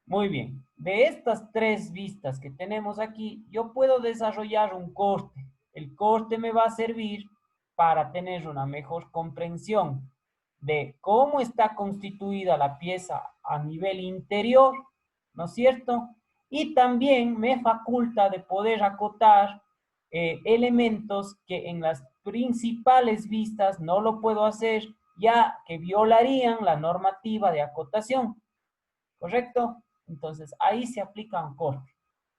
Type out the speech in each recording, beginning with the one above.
Muy bien. De estas tres vistas que tenemos aquí, yo puedo desarrollar un corte. El corte me va a servir para tener una mejor comprensión de cómo está constituida la pieza a nivel interior, ¿no es cierto? Y también me faculta de poder acotar elementos que en las principales vistas no lo puedo hacer, ya que violarían la normativa de acotación. ¿Correcto? Entonces, ahí se aplica un corte.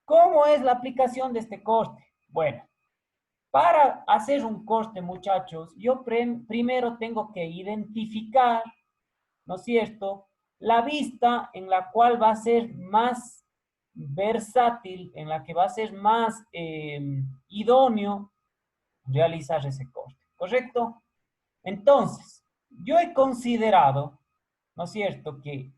¿Cómo es la aplicación de este corte? Bueno, para hacer un corte, muchachos, yo primero tengo que identificar, ¿no es cierto?, la vista en la cual va a ser más versátil, en la que va a ser más idóneo realizar ese corte, ¿correcto? Entonces, yo he considerado, ¿no es cierto?, que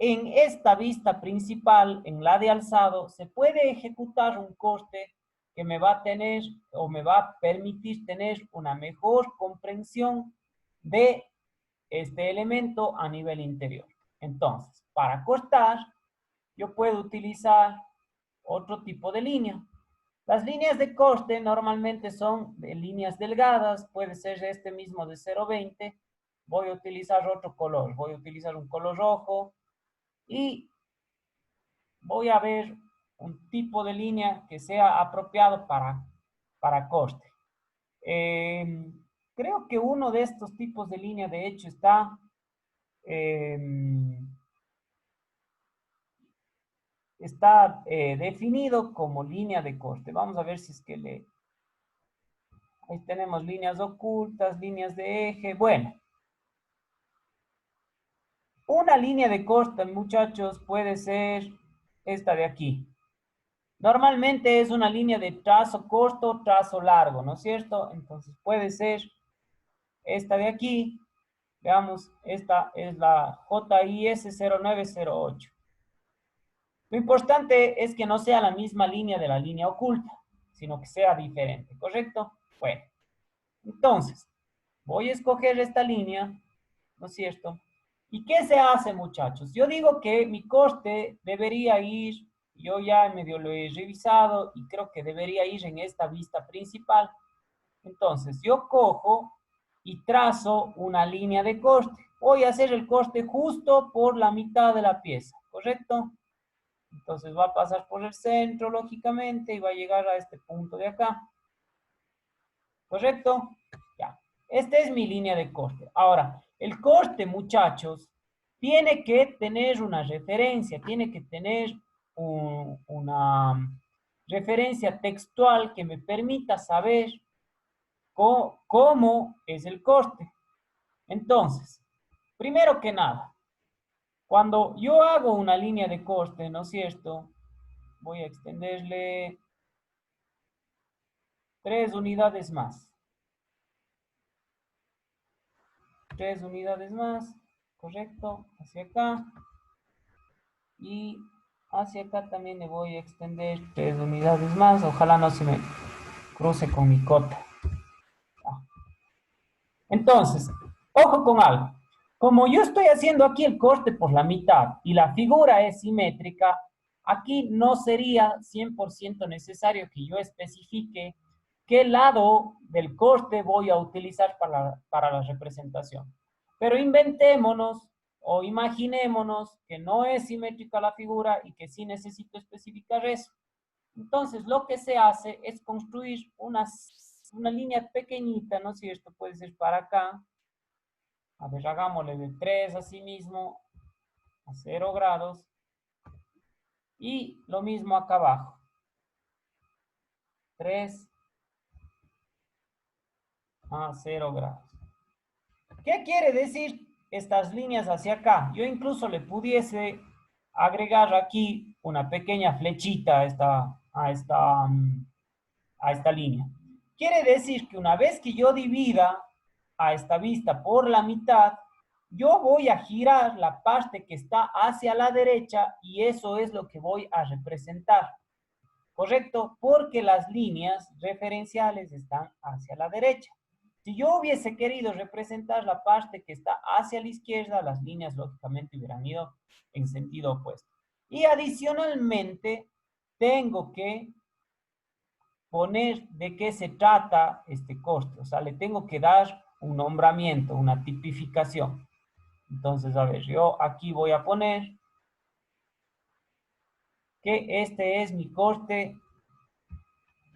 en esta vista principal, en la de alzado, se puede ejecutar un corte que me va a tener o me va a permitir tener una mejor comprensión de este elemento a nivel interior. Entonces, para cortar, yo puedo utilizar otro tipo de línea. Las líneas de corte normalmente son de líneas delgadas, puede ser este mismo de 0,20. Voy a utilizar otro color, voy a utilizar un color rojo y voy a ver un tipo de línea que sea apropiado para corte. Eh, Creo que uno de estos tipos de línea, de hecho, eh, está definido como línea de corte. Vamos a ver si es que le... Ahí tenemos líneas ocultas, líneas de eje. Bueno, una línea de corte, muchachos, puede ser esta de aquí. Normalmente es una línea de trazo corto, trazo largo, ¿no es cierto? Entonces puede ser esta de aquí. Veamos, esta es la JIS 0908. Lo importante es que no sea la misma línea de la línea oculta, sino que sea diferente, ¿correcto? Bueno, entonces, voy a escoger esta línea, ¿no es cierto? ¿Y qué se hace, muchachos? Yo digo que mi corte debería ir, yo ya medio lo he revisado y creo que debería ir en esta vista principal. Entonces, yo cojo y trazo una línea de corte. Voy a hacer el corte justo por la mitad de la pieza, ¿correcto? Entonces va a pasar por el centro, lógicamente, y va a llegar a este punto de acá. ¿Correcto? Ya. Esta es mi línea de corte. Ahora, el corte, muchachos, tiene que tener una referencia, tiene que tener una referencia textual que me permita saber cómo es el corte. Entonces, primero que nada, cuando yo hago una línea de corte, ¿no es cierto? Voy a extenderle 3 unidades más. 3 unidades más, correcto, hacia acá. Y hacia acá también le voy a extender 3 unidades más. Ojalá no se me cruce con mi cota. Entonces, ojo con algo. Como yo estoy haciendo aquí el corte por la mitad y la figura es simétrica, aquí no sería 100% necesario que yo especifique qué lado del corte voy a utilizar para la representación. Pero inventémonos o imaginémonos que no es simétrica la figura y que sí necesito especificar eso. Entonces, lo que se hace es construir una línea pequeñita, ¿no es cierto? Puede ser para acá. A ver, hagámosle de 3 así mismo a 0 grados. Y lo mismo acá abajo. 3 a 0 grados. ¿Qué quiere decir estas líneas hacia acá? Yo incluso le pudiese agregar aquí una pequeña flechita a esta línea. Quiere decir que una vez que yo divida a esta vista por la mitad, yo voy a girar la parte que está hacia la derecha y eso es lo que voy a representar. ¿Correcto? Porque las líneas referenciales están hacia la derecha. Si yo hubiese querido representar la parte que está hacia la izquierda, las líneas lógicamente hubieran ido en sentido opuesto. Y adicionalmente, tengo que poner de qué se trata este coste. O sea, le tengo que dar un nombramiento, una tipificación. Entonces, a ver, yo aquí voy a poner que este es mi coste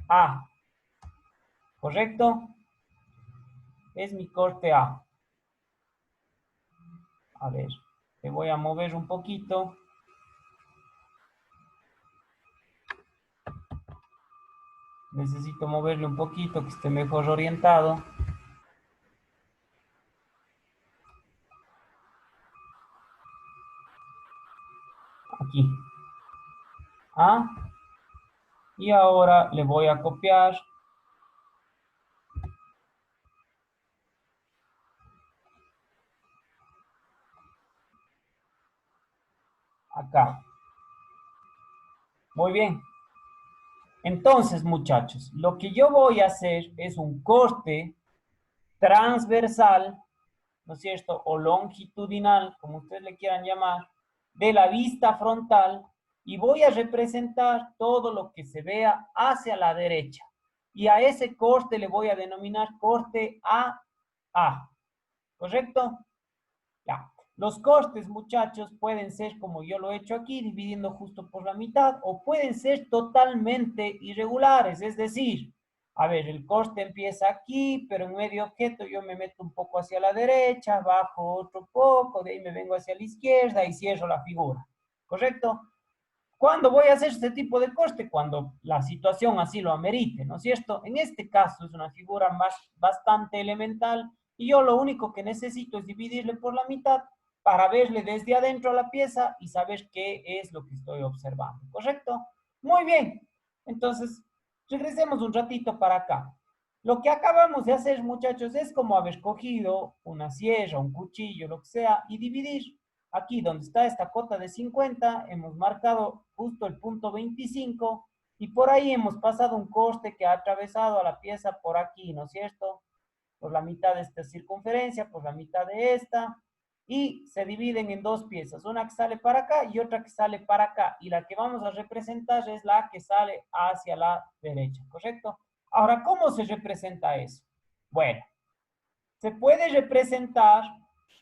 A, ¿correcto? Es mi coste A. A ver, te voy a mover un poquito. Necesito moverle un poquito, que esté mejor orientado. Aquí. A. Y ahora le voy a copiar acá. Muy bien. Entonces, muchachos, lo que yo voy a hacer es un corte transversal, ¿no es cierto? O longitudinal, como ustedes le quieran llamar, de la vista frontal y voy a representar todo lo que se vea hacia la derecha. Y a ese corte le voy a denominar corte AA. ¿Correcto? Ya. Los costes, muchachos, pueden ser como yo lo he hecho aquí, dividiendo justo por la mitad, o pueden ser totalmente irregulares, es decir, a ver, el coste empieza aquí, pero en medio objeto yo me meto un poco hacia la derecha, bajo otro poco, de ahí me vengo hacia la izquierda y cierro la figura, ¿correcto? ¿Cuándo voy a hacer este tipo de coste? Cuando la situación así lo amerite, ¿no es cierto? En este caso es una figura bastante elemental y yo lo único que necesito es dividirle por la mitad para verle desde adentro a la pieza y saber qué es lo que estoy observando, ¿correcto? Muy bien. Entonces, regresemos un ratito para acá. Lo que acabamos de hacer, muchachos, es como haber cogido una sierra, un cuchillo, lo que sea, y dividir. Aquí donde está esta cota de 50, hemos marcado justo el punto 25 y por ahí hemos pasado un corte que ha atravesado a la pieza por aquí, ¿no es cierto? Por la mitad de esta circunferencia, por la mitad de esta, y se dividen en dos piezas, una que sale para acá y otra que sale para acá, y la que vamos a representar es la que sale hacia la derecha, ¿correcto? Ahora, ¿cómo se representa eso? Bueno, se puede representar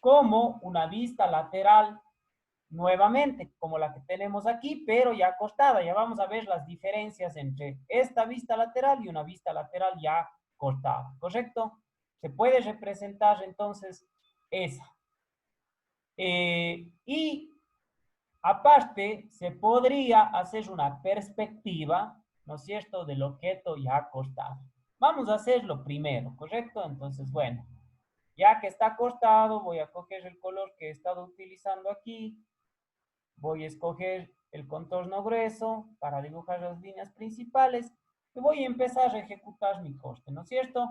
como una vista lateral nuevamente, como la que tenemos aquí, pero ya cortada. Ya vamos a ver las diferencias entre esta vista lateral y una vista lateral ya cortada, ¿correcto? Se puede representar entonces esa. Y aparte, se podría hacer una perspectiva, ¿no es cierto?, del objeto ya cortado. Vamos a hacerlo primero, ¿correcto? Entonces, bueno, ya que está cortado, voy a coger el color que he estado utilizando aquí. Voy a escoger el contorno grueso para dibujar las líneas principales y voy a empezar a ejecutar mi corte, ¿no es cierto?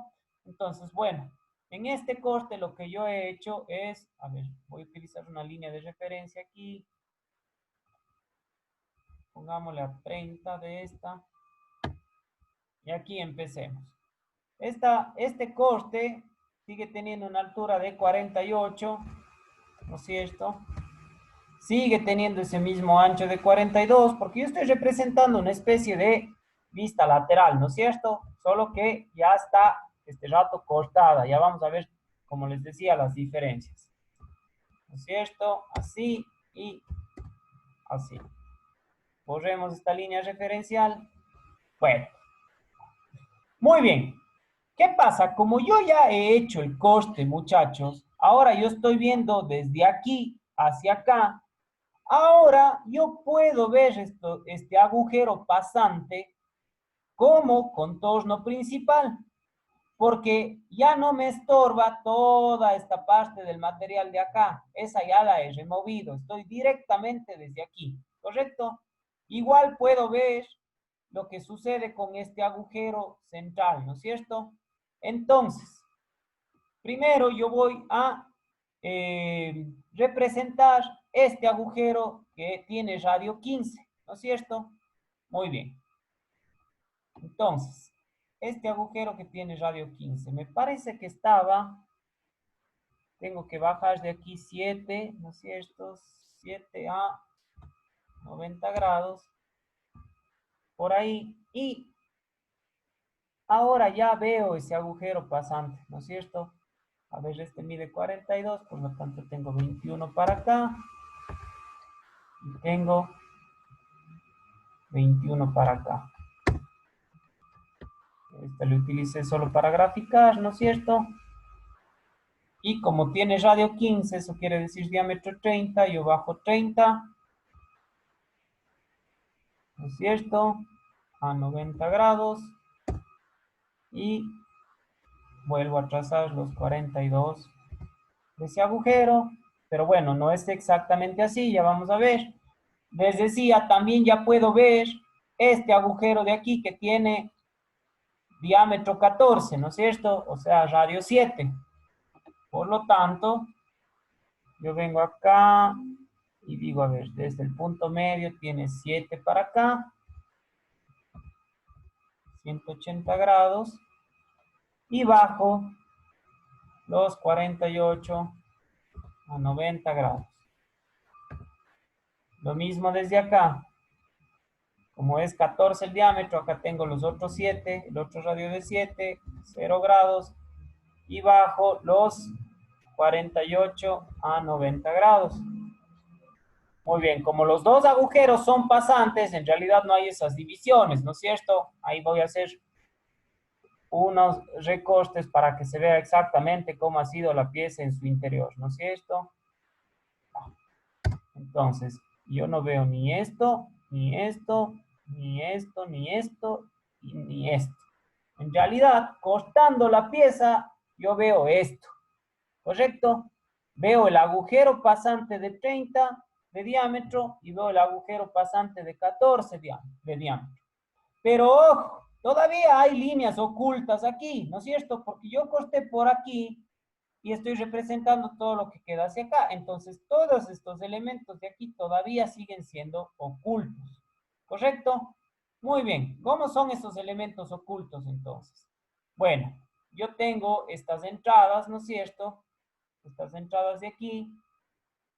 Entonces, bueno, en este corte lo que yo he hecho es, a ver, voy a utilizar una línea de referencia aquí, pongámosle a 30 de esta, y aquí empecemos. Este corte sigue teniendo una altura de 48, ¿no es cierto? Sigue teniendo ese mismo ancho de 42, porque yo estoy representando una especie de vista lateral, ¿no es cierto? Solo que ya está este rato cortada. Ya vamos a ver, como les decía, las diferencias. ¿No es cierto? Así y así. Borremos esta línea referencial. Bueno, muy bien. ¿Qué pasa? Como yo ya he hecho el corte, muchachos, ahora yo estoy viendo desde aquí hacia acá. Ahora yo puedo ver este agujero pasante como contorno principal, porque ya no me estorba toda esta parte del material de acá. Esa ya la he removido. Estoy directamente desde aquí, ¿correcto? Igual puedo ver lo que sucede con este agujero central, ¿no es cierto? Entonces, primero yo voy a representar este agujero que tiene radio 15, ¿no es cierto? Muy bien. Entonces, este agujero que tiene radio 15, me parece que estaba, tengo que bajar de aquí 7, ¿no es cierto? 7A, 90 grados, por ahí, y ahora ya veo ese agujero pasante, ¿no es cierto? A ver, este mide 42, por lo tanto tengo 21 para acá, y tengo 21 para acá. Este lo utilicé solo para graficar, ¿no es cierto? Y como tiene radio 15, eso quiere decir diámetro 30, yo bajo 30, ¿no es cierto? A 90 grados y vuelvo a trazar los 42 de ese agujero, pero bueno, no es exactamente así, ya vamos a ver. Les decía, también ya puedo ver este agujero de aquí que tiene diámetro 14, ¿no es cierto? O sea, radio 7. Por lo tanto, yo vengo acá y digo, a ver, desde el punto medio tiene 7 para acá, 180 grados, y bajo los 48 a 90 grados. Lo mismo desde acá. Como es 14 el diámetro, acá tengo los otros 7, el otro radio de 7, 0 grados, y bajo los 48 a 90 grados. Muy bien, como los dos agujeros son pasantes, en realidad no hay esas divisiones, ¿no es cierto? Ahí voy a hacer unos recortes para que se vea exactamente cómo ha sido la pieza en su interior, ¿no es cierto? Entonces, yo no veo ni esto, ni esto, ni esto, ni esto, y ni esto. En realidad, cortando la pieza, yo veo esto, ¿correcto? Veo el agujero pasante de 30 de diámetro y veo el agujero pasante de 14 de diámetro. Pero ojo, todavía hay líneas ocultas aquí, ¿no es cierto? Porque yo corté por aquí y estoy representando todo lo que queda hacia acá. Entonces, todos estos elementos de aquí todavía siguen siendo ocultos, ¿correcto? Muy bien, ¿cómo son estos elementos ocultos entonces? Bueno, yo tengo estas entradas, ¿no es cierto? Estas entradas de aquí,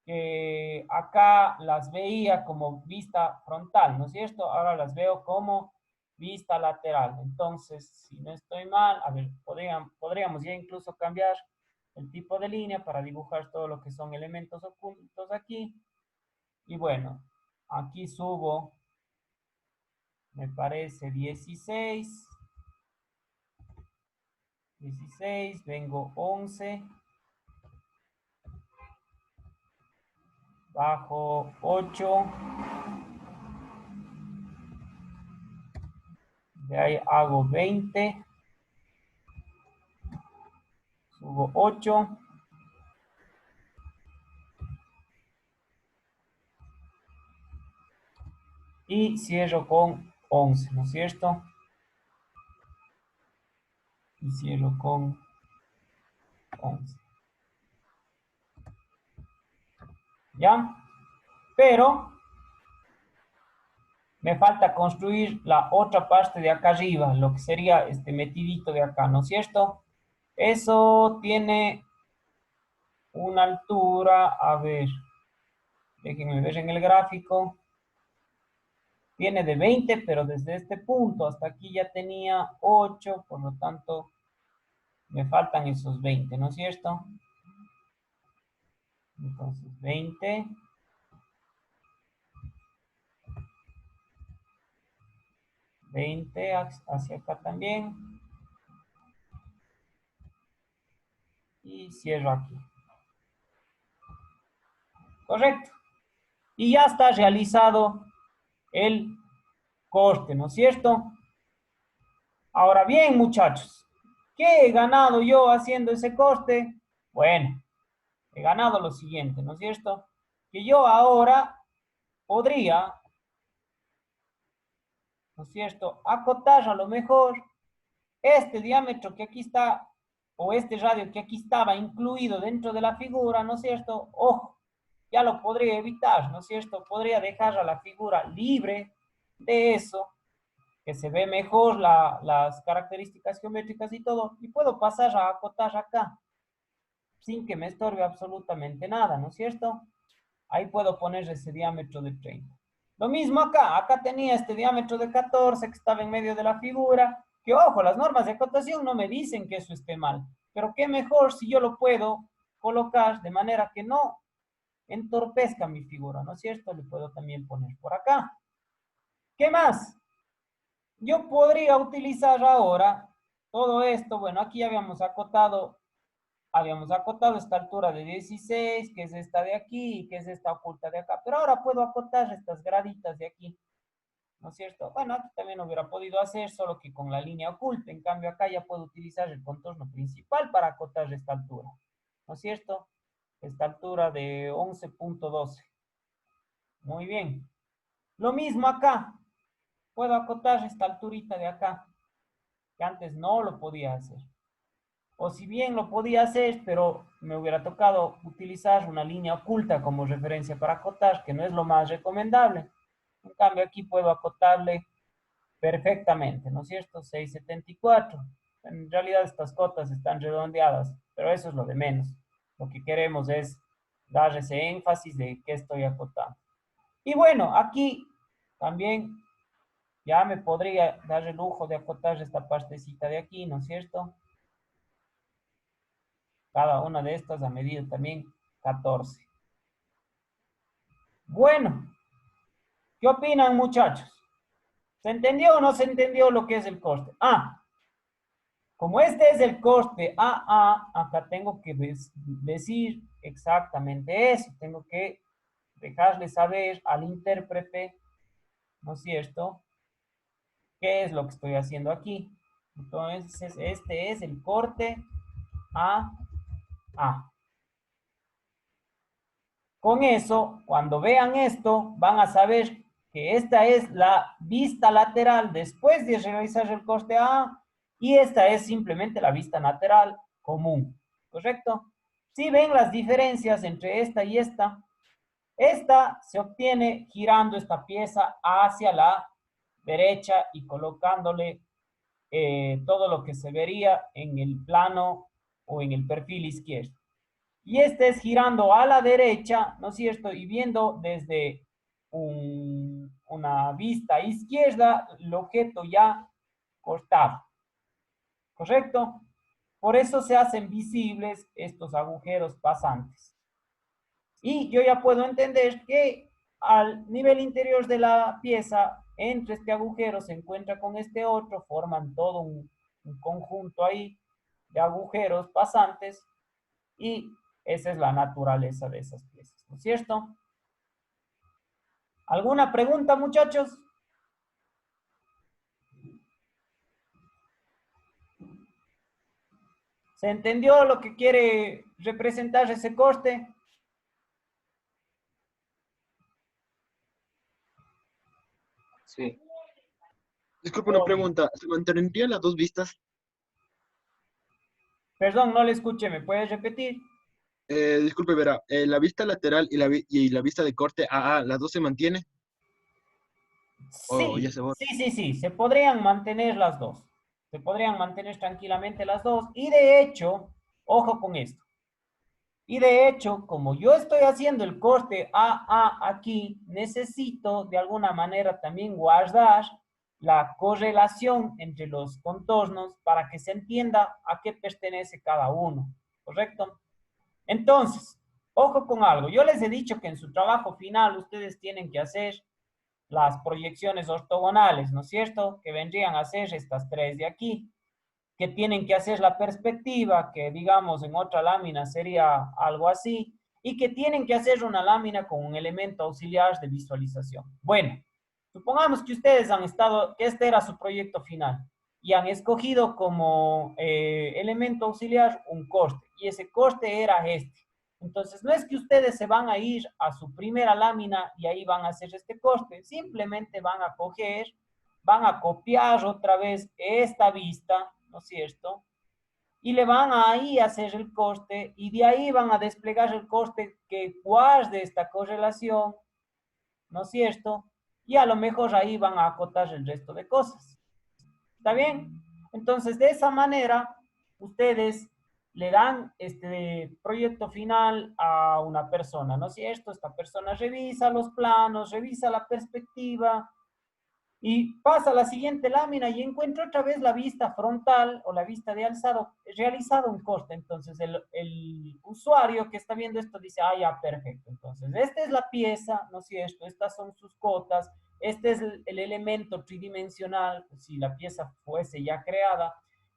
que acá las veía como vista frontal, ¿no es cierto? Ahora las veo como vista lateral. Entonces, si no estoy mal, a ver, podríamos ya incluso cambiar el tipo de línea para dibujar todo lo que son elementos ocultos aquí. Y bueno, aquí subo, me parece 16, vengo 11, bajo 8, de ahí hago 20, subo 8, y cierro con 11, ¿no es cierto? Y cierro con 11. ¿Ya? Pero me falta construir la otra parte de acá arriba, lo que sería este metidito de acá, ¿no es cierto? Eso tiene una altura, a ver, déjenme ver en el gráfico. Tiene de 20, pero desde este punto hasta aquí ya tenía 8, por lo tanto me faltan esos 20, ¿no es cierto? Entonces 20, 20 hacia acá también, y cierro aquí. Correcto. Y ya está realizado el corte, ¿no es cierto? Ahora bien, muchachos, ¿qué he ganado yo haciendo ese corte? Bueno, he ganado lo siguiente, ¿no es cierto? Que yo ahora podría, ¿no es cierto?, acotar a lo mejor este diámetro que aquí está, o este radio que aquí estaba incluido dentro de la figura, ¿no es cierto? Ojo, ya lo podría evitar, ¿no es cierto? Podría dejar a la figura libre de eso, que se ve mejor las características geométricas y todo, y puedo pasar a acotar acá, sin que me estorbe absolutamente nada, ¿no es cierto? Ahí puedo poner ese diámetro de 30. Lo mismo acá. Acá tenía este diámetro de 14 que estaba en medio de la figura. Que ojo, las normas de acotación no me dicen que eso esté mal. Pero qué mejor si yo lo puedo colocar de manera que no entorpezca mi figura, ¿no es cierto? Le puedo también poner por acá. ¿Qué más? Yo podría utilizar ahora todo esto. Bueno, aquí ya habíamos acotado esta altura de 16, que es esta de aquí, y que es esta oculta de acá. Pero ahora puedo acotar estas graditas de aquí, ¿no es cierto? Bueno, aquí también lo hubiera podido hacer, solo que con la línea oculta. En cambio, acá ya puedo utilizar el contorno principal para acotar esta altura, ¿no es cierto? Esta altura de 11.12. Muy bien. Lo mismo acá. Puedo acotar esta alturita de acá, que antes no lo podía hacer. O si bien lo podía hacer, pero me hubiera tocado utilizar una línea oculta como referencia para acotar, que no es lo más recomendable. En cambio, aquí puedo acotarle perfectamente, ¿no es cierto? 6.74. En realidad estas cotas están redondeadas, pero eso es lo de menos. Lo que queremos es dar ese énfasis de que estoy acotando. Y bueno, aquí también ya me podría dar el lujo de acotar esta partecita de aquí, ¿no es cierto? Cada una de estas ha medido también 14. Bueno, ¿qué opinan, muchachos? ¿Se entendió o no se entendió lo que es el coste? Como este es el coste AA, acá tengo que decir exactamente eso. Tengo que dejarle saber al intérprete, ¿no es cierto?, qué es lo que estoy haciendo aquí. Entonces, este es el corte AA. Con eso, cuando vean esto, van a saber que esta es la vista lateral después de realizar el corte A y esta es simplemente la vista lateral común, ¿correcto? Si ven las diferencias entre esta y esta se obtiene girando esta pieza hacia la derecha y colocándole todo lo que se vería en el plano o en el perfil izquierdo. Y este es girando a la derecha, ¿no es cierto? Y viendo desde una vista izquierda el objeto ya cortado, ¿correcto? Por eso se hacen visibles estos agujeros pasantes. Y yo ya puedo entender que al nivel interior de la pieza, entre este agujero se encuentra con este otro, forman todo un conjunto ahí de agujeros pasantes y esa es la naturaleza de esas piezas, ¿no es cierto? ¿Alguna pregunta, muchachos? ¿Se entendió lo que quiere representar ese corte? Sí. Disculpe una Todo bien. pregunta. ¿Se mantendrían las dos vistas? Perdón, no le escuché, ¿me puedes repetir? Disculpe, verá, la vista lateral y la vista de corte AA, ¿las dos se mantiene? ¿O ya Sí, se borra? sí, sí, sí, se podrían mantener las dos. Se podrían mantener tranquilamente las dos. Y de hecho, ojo con esto. Y de hecho, como yo estoy haciendo el corte AA aquí, necesito de alguna manera también guardar la correlación entre los contornos para que se entienda a qué pertenece cada uno, ¿correcto? Entonces, ojo con algo. Yo les he dicho que en su trabajo final ustedes tienen que hacer las proyecciones ortogonales, ¿no es cierto? Que vendrían a ser estas tres de aquí, que tienen que hacer la perspectiva, que digamos en otra lámina sería algo así, y que tienen que hacer una lámina con un elemento auxiliar de visualización. Bueno, supongamos que ustedes han estado, que este era su proyecto final, y han escogido como elemento auxiliar un coste, y ese coste era este. Entonces, no es que ustedes se van a ir a su primera lámina y ahí van a hacer este coste, simplemente van a coger, van a copiar otra vez esta vista, ¿no es cierto? Y le van a ahí a hacer el coste y de ahí van a desplegar el coste que guarde esta correlación, ¿no es cierto? Y a lo mejor ahí van a acotar el resto de cosas. ¿Está bien? Entonces, de esa manera, ustedes le dan este proyecto final a una persona, ¿no es cierto? Esta persona revisa los planos, revisa la perspectiva y pasa a la siguiente lámina y encuentra otra vez la vista frontal o la vista de alzado, realizado un corte. Entonces el usuario que está viendo esto dice, ah, ya, perfecto. Entonces, esta es la pieza, ¿no es cierto? Estas son sus cotas, este es el elemento tridimensional, si la pieza fuese ya creada.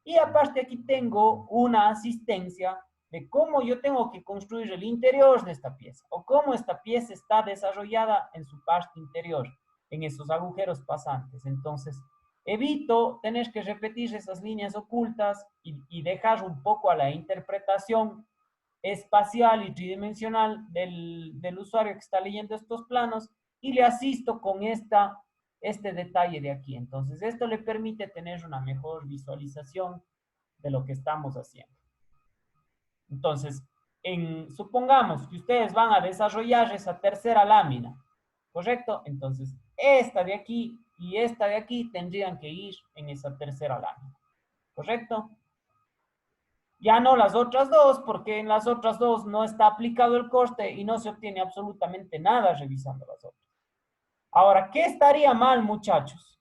Y aparte aquí tengo una asistencia de cómo yo tengo que construir el interior de esta pieza o cómo esta pieza está desarrollada en su parte interior, en esos agujeros pasantes. Entonces, evito tener que repetir esas líneas ocultas y dejar un poco a la interpretación espacial y tridimensional del usuario que está leyendo estos planos y le asisto con este detalle de aquí. Entonces, esto le permite tener una mejor visualización de lo que estamos haciendo. Entonces, supongamos que ustedes van a desarrollar esa tercera lámina, ¿correcto? Entonces, esta de aquí y esta de aquí tendrían que ir en esa tercera lámina, ¿correcto? Ya no las otras dos, porque en las otras dos no está aplicado el coste y no se obtiene absolutamente nada revisando las otras. Ahora, ¿qué estaría mal, muchachos?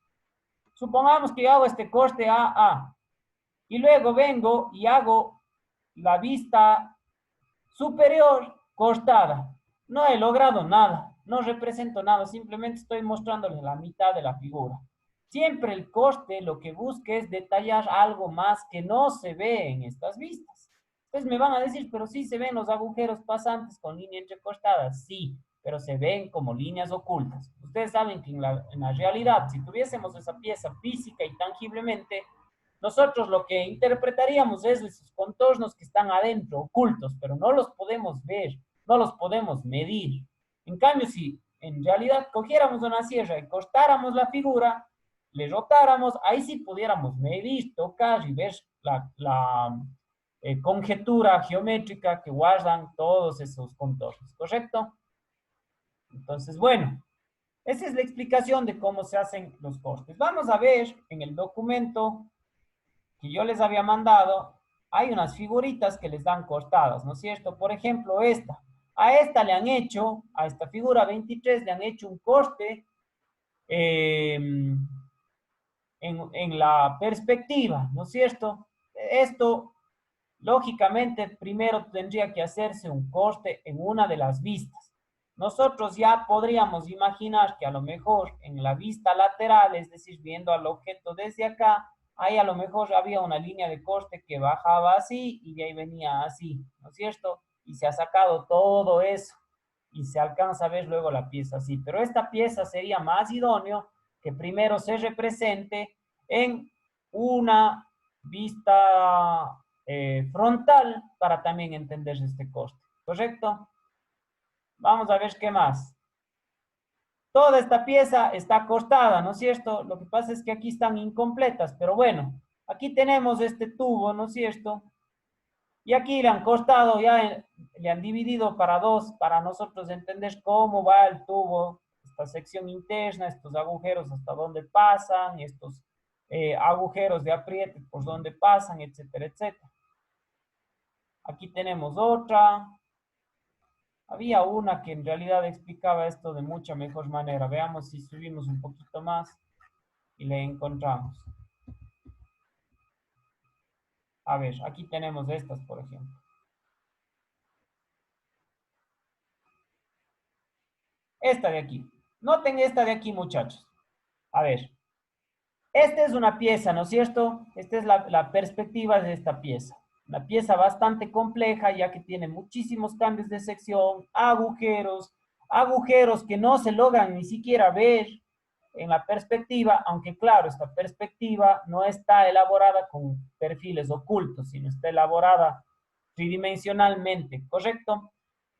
Supongamos que yo hago este coste AA y luego vengo y hago la vista superior cortada. No he logrado nada, no represento nada, simplemente estoy mostrándoles la mitad de la figura. Siempre el coste lo que busca es detallar algo más que no se ve en estas vistas. Entonces me van a decir, pero sí se ven los agujeros pasantes con línea entrecortada. Sí, pero se ven como líneas ocultas. Ustedes saben que en la realidad, si tuviésemos esa pieza física y tangiblemente, nosotros lo que interpretaríamos es esos contornos que están adentro, ocultos, pero no los podemos ver, no los podemos medir. En cambio, si en realidad cogiéramos una sierra y cortáramos la figura, le rotáramos, ahí sí pudiéramos medir, tocar y ver la conjetura geométrica que guardan todos esos contornos, ¿correcto? Entonces, bueno, esa es la explicación de cómo se hacen los cortes. Vamos a ver en el documento que yo les había mandado, hay unas figuritas que les dan cortadas, ¿no es cierto? Por ejemplo, esta. A esta le han hecho, a esta figura 23 le han hecho un corte en la perspectiva, ¿no es cierto? Esto, lógicamente, primero tendría que hacerse un corte en una de las vistas. Nosotros ya podríamos imaginar que a lo mejor en la vista lateral, es decir, viendo al objeto desde acá, ahí a lo mejor había una línea de corte que bajaba así y de ahí venía así, ¿no es cierto? Y se ha sacado todo eso y se alcanza a ver luego la pieza así. Pero esta pieza sería más idóneo que primero se represente en una vista frontal para también entender este corte, ¿correcto? Vamos a ver qué más. Toda esta pieza está cortada, ¿no es cierto? Lo que pasa es que aquí están incompletas, pero bueno, aquí tenemos este tubo, ¿no es cierto? Y aquí le han cortado, ya le han dividido para dos, para nosotros entender cómo va el tubo, esta sección interna, estos agujeros hasta dónde pasan, estos agujeros de apriete por donde pasan, etcétera, etcétera. Aquí tenemos otra. Había una que en realidad explicaba esto de mucha mejor manera. Veamos si subimos un poquito más y le encontramos. A ver, aquí tenemos estas, por ejemplo. Esta de aquí. Noten esta de aquí, muchachos. A ver, esta es una pieza, ¿no es cierto? Esta es la perspectiva de esta pieza. Una pieza bastante compleja, ya que tiene muchísimos cambios de sección, agujeros que no se logran ni siquiera ver en la perspectiva, aunque claro, esta perspectiva no está elaborada con perfiles ocultos, sino está elaborada tridimensionalmente, ¿correcto?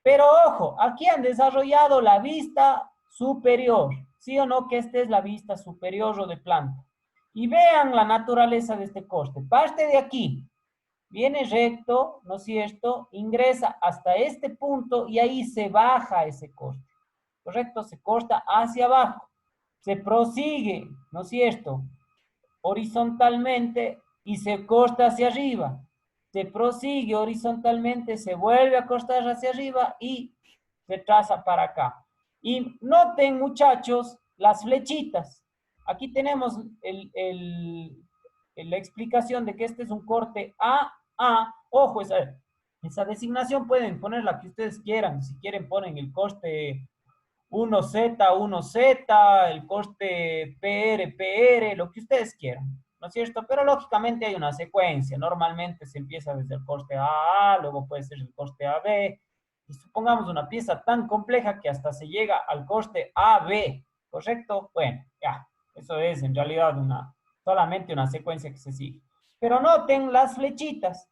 Pero ojo, aquí han desarrollado la vista superior, ¿sí o no? Que esta es la vista superior o de planta. Y vean la naturaleza de este corte. Parte de aquí, viene recto, ¿no es cierto? Ingresa hasta este punto y ahí se baja ese corte, ¿correcto? Se corta hacia abajo. Se prosigue, ¿no es cierto? Horizontalmente y se corta hacia arriba. se prosigue horizontalmente, se vuelve a cortar hacia arriba y se traza para acá. Y noten, muchachos, las flechitas. Aquí tenemos la explicación de que este es un corte A. Ojo, esa designación pueden poner la que ustedes quieran. Si quieren, ponen el corte 1Z, el corte PR, lo que ustedes quieran, ¿no es cierto? Pero lógicamente hay una secuencia. Normalmente se empieza desde el corte AA, luego puede ser el corte AB. Y supongamos una pieza tan compleja que hasta se llega al corte AB, ¿correcto? Bueno, ya, eso es en realidad solamente una secuencia que se sigue. Pero noten las flechitas.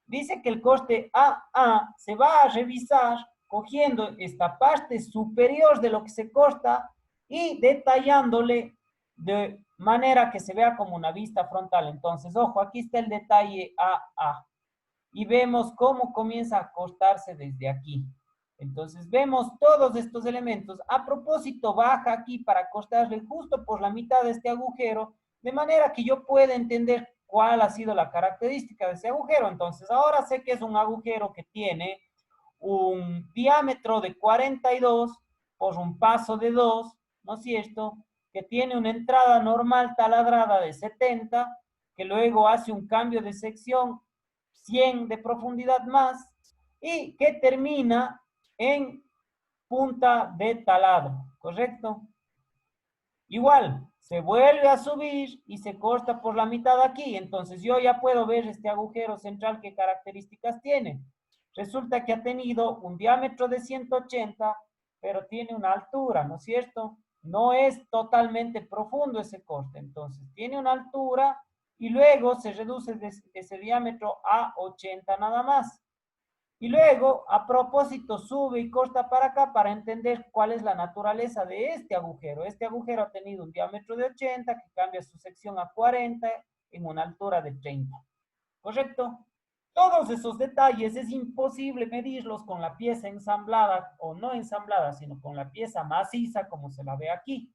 Dice que el corte AA se va a revisar cogiendo esta parte superior de lo que se corta y detallándole de manera que se vea como una vista frontal. Entonces, ojo, aquí está el detalle AA y vemos cómo comienza a cortarse desde aquí. Entonces, vemos todos estos elementos. A propósito, baja aquí para cortarle justo por la mitad de este agujero, de manera que yo pueda entender cuál ha sido la característica de ese agujero. Entonces, ahora sé que es un agujero que tiene un diámetro de 42 por un paso de 2, ¿no es cierto? Que tiene una entrada normal taladrada de 70, que luego hace un cambio de sección 100 de profundidad más y que termina en punta de taladro, ¿correcto? Igual, se vuelve a subir y se corta por la mitad aquí. Entonces yo ya puedo ver este agujero central qué características tiene. Resulta que ha tenido un diámetro de 180, pero tiene una altura, ¿no es cierto? No es totalmente profundo ese corte. Entonces tiene una altura y luego se reduce ese diámetro a 80 nada más. Y luego, a propósito, sube y corta para acá para entender cuál es la naturaleza de este agujero. Este agujero ha tenido un diámetro de 80 que cambia su sección a 40 en una altura de 30. ¿Correcto? Todos esos detalles es imposible medirlos con la pieza ensamblada o no ensamblada, sino con la pieza maciza como se la ve aquí.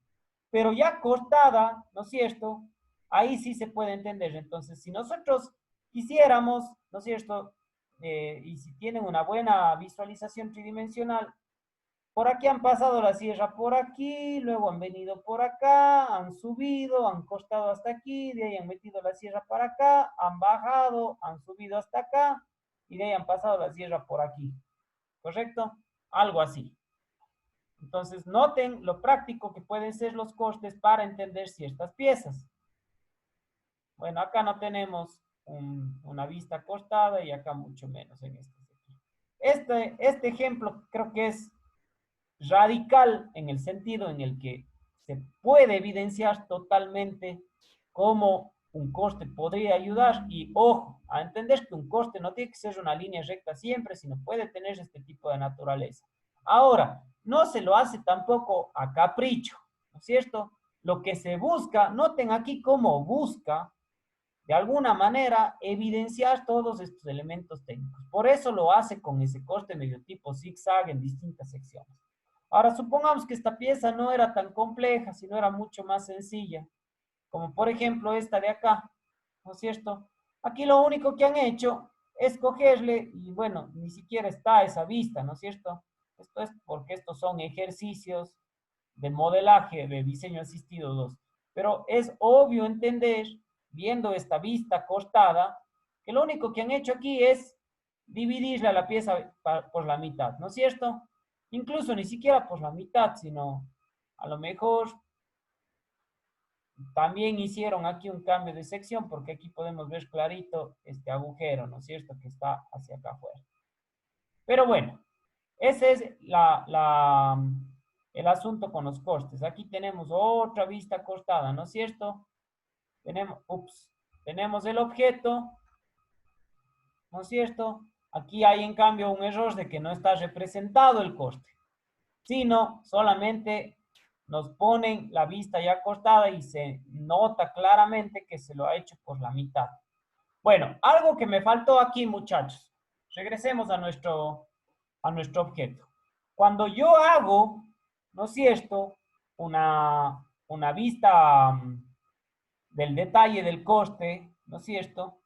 Pero ya cortada, ¿no es cierto? Ahí sí se puede entender. Entonces, si nosotros quisiéramos, ¿no es cierto? Y si tienen una buena visualización tridimensional, por aquí han pasado la sierra por aquí, luego han venido por acá, han subido, han costado hasta aquí, de ahí han metido la sierra para acá, han bajado, han subido hasta acá y de ahí han pasado la sierra por aquí. ¿Correcto? Algo así. Entonces, noten lo práctico que pueden ser los cortes para entender ciertas piezas. Bueno, acá no tenemos una vista cortada y acá mucho menos en este sector. Este ejemplo creo que es radical en el sentido en el que se puede evidenciar totalmente cómo un corte podría ayudar y ojo, a entender que un corte no tiene que ser una línea recta siempre, sino puede tener este tipo de naturaleza. Ahora, no se lo hace tampoco a capricho, ¿no es cierto? Lo que se busca, noten aquí cómo busca de alguna manera evidenciar todos estos elementos técnicos. Por eso lo hace con ese corte medio tipo zigzag en distintas secciones. Ahora, supongamos que esta pieza no era tan compleja, sino era mucho más sencilla, como por ejemplo esta de acá, ¿no es cierto? Aquí lo único que han hecho es cogerle, y bueno, ni siquiera está a esa vista, ¿no es cierto? Esto es porque estos son ejercicios de modelaje de diseño asistido 2. Pero es obvio entender, viendo esta vista cortada, que lo único que han hecho aquí es dividirle a la pieza por la mitad, ¿no es cierto? Incluso ni siquiera por la mitad, sino a lo mejor también hicieron aquí un cambio de sección, porque aquí podemos ver clarito este agujero, ¿no es cierto? Que está hacia acá afuera. Pero bueno, ese es el asunto con los cortes. Aquí tenemos otra vista cortada, ¿no es cierto? Tenemos el objeto, ¿no es cierto? Aquí hay en cambio un error de que no está representado el corte, sino solamente nos ponen la vista ya cortada y se nota claramente que se lo ha hecho por la mitad. Bueno, algo que me faltó aquí, muchachos. Regresemos a nuestro objeto. Cuando yo hago, ¿no es cierto?, una vista del detalle del coste, ¿no es cierto?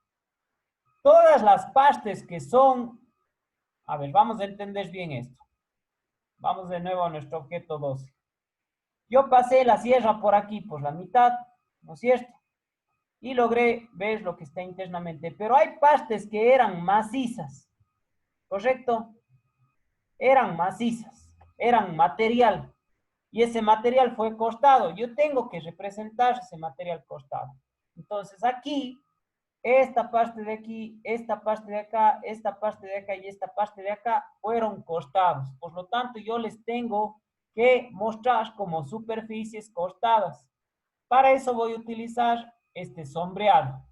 Todas las partes que son, a ver, vamos a entender bien esto. Vamos de nuevo a nuestro objeto 12. Yo pasé la sierra por aquí, por la mitad, ¿no es cierto? Y logré ver lo que está internamente. Pero hay partes que eran macizas, ¿correcto? Eran macizas, eran material. Y ese material fue cortado. Yo tengo que representar ese material cortado. Entonces aquí, esta parte de aquí, esta parte de acá, esta parte de acá y esta parte de acá fueron cortados. Por lo tanto, yo les tengo que mostrar como superficies cortadas. Para eso voy a utilizar este sombreado.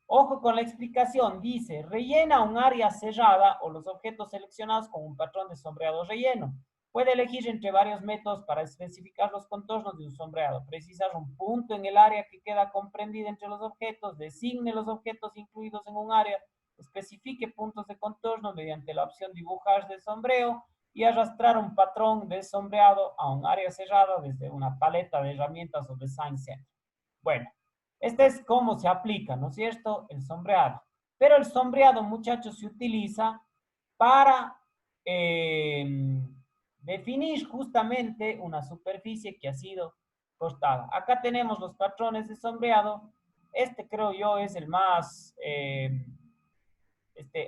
Ojo con la explicación, dice, rellena un área cerrada o los objetos seleccionados con un patrón de sombreado relleno. Puede elegir entre varios métodos para especificar los contornos de un sombreado. Precisar un punto en el área que queda comprendida entre los objetos, designe los objetos incluidos en un área, especifique puntos de contorno mediante la opción dibujar de sombreo y arrastrar un patrón de sombreado a un área cerrada desde una paleta de herramientas o design center. Bueno, este es cómo se aplica, ¿no es cierto? El sombreado. Pero el sombreado, muchachos, se utiliza para definir justamente una superficie que ha sido cortada. Acá tenemos los patrones de sombreado. Este creo yo es el más,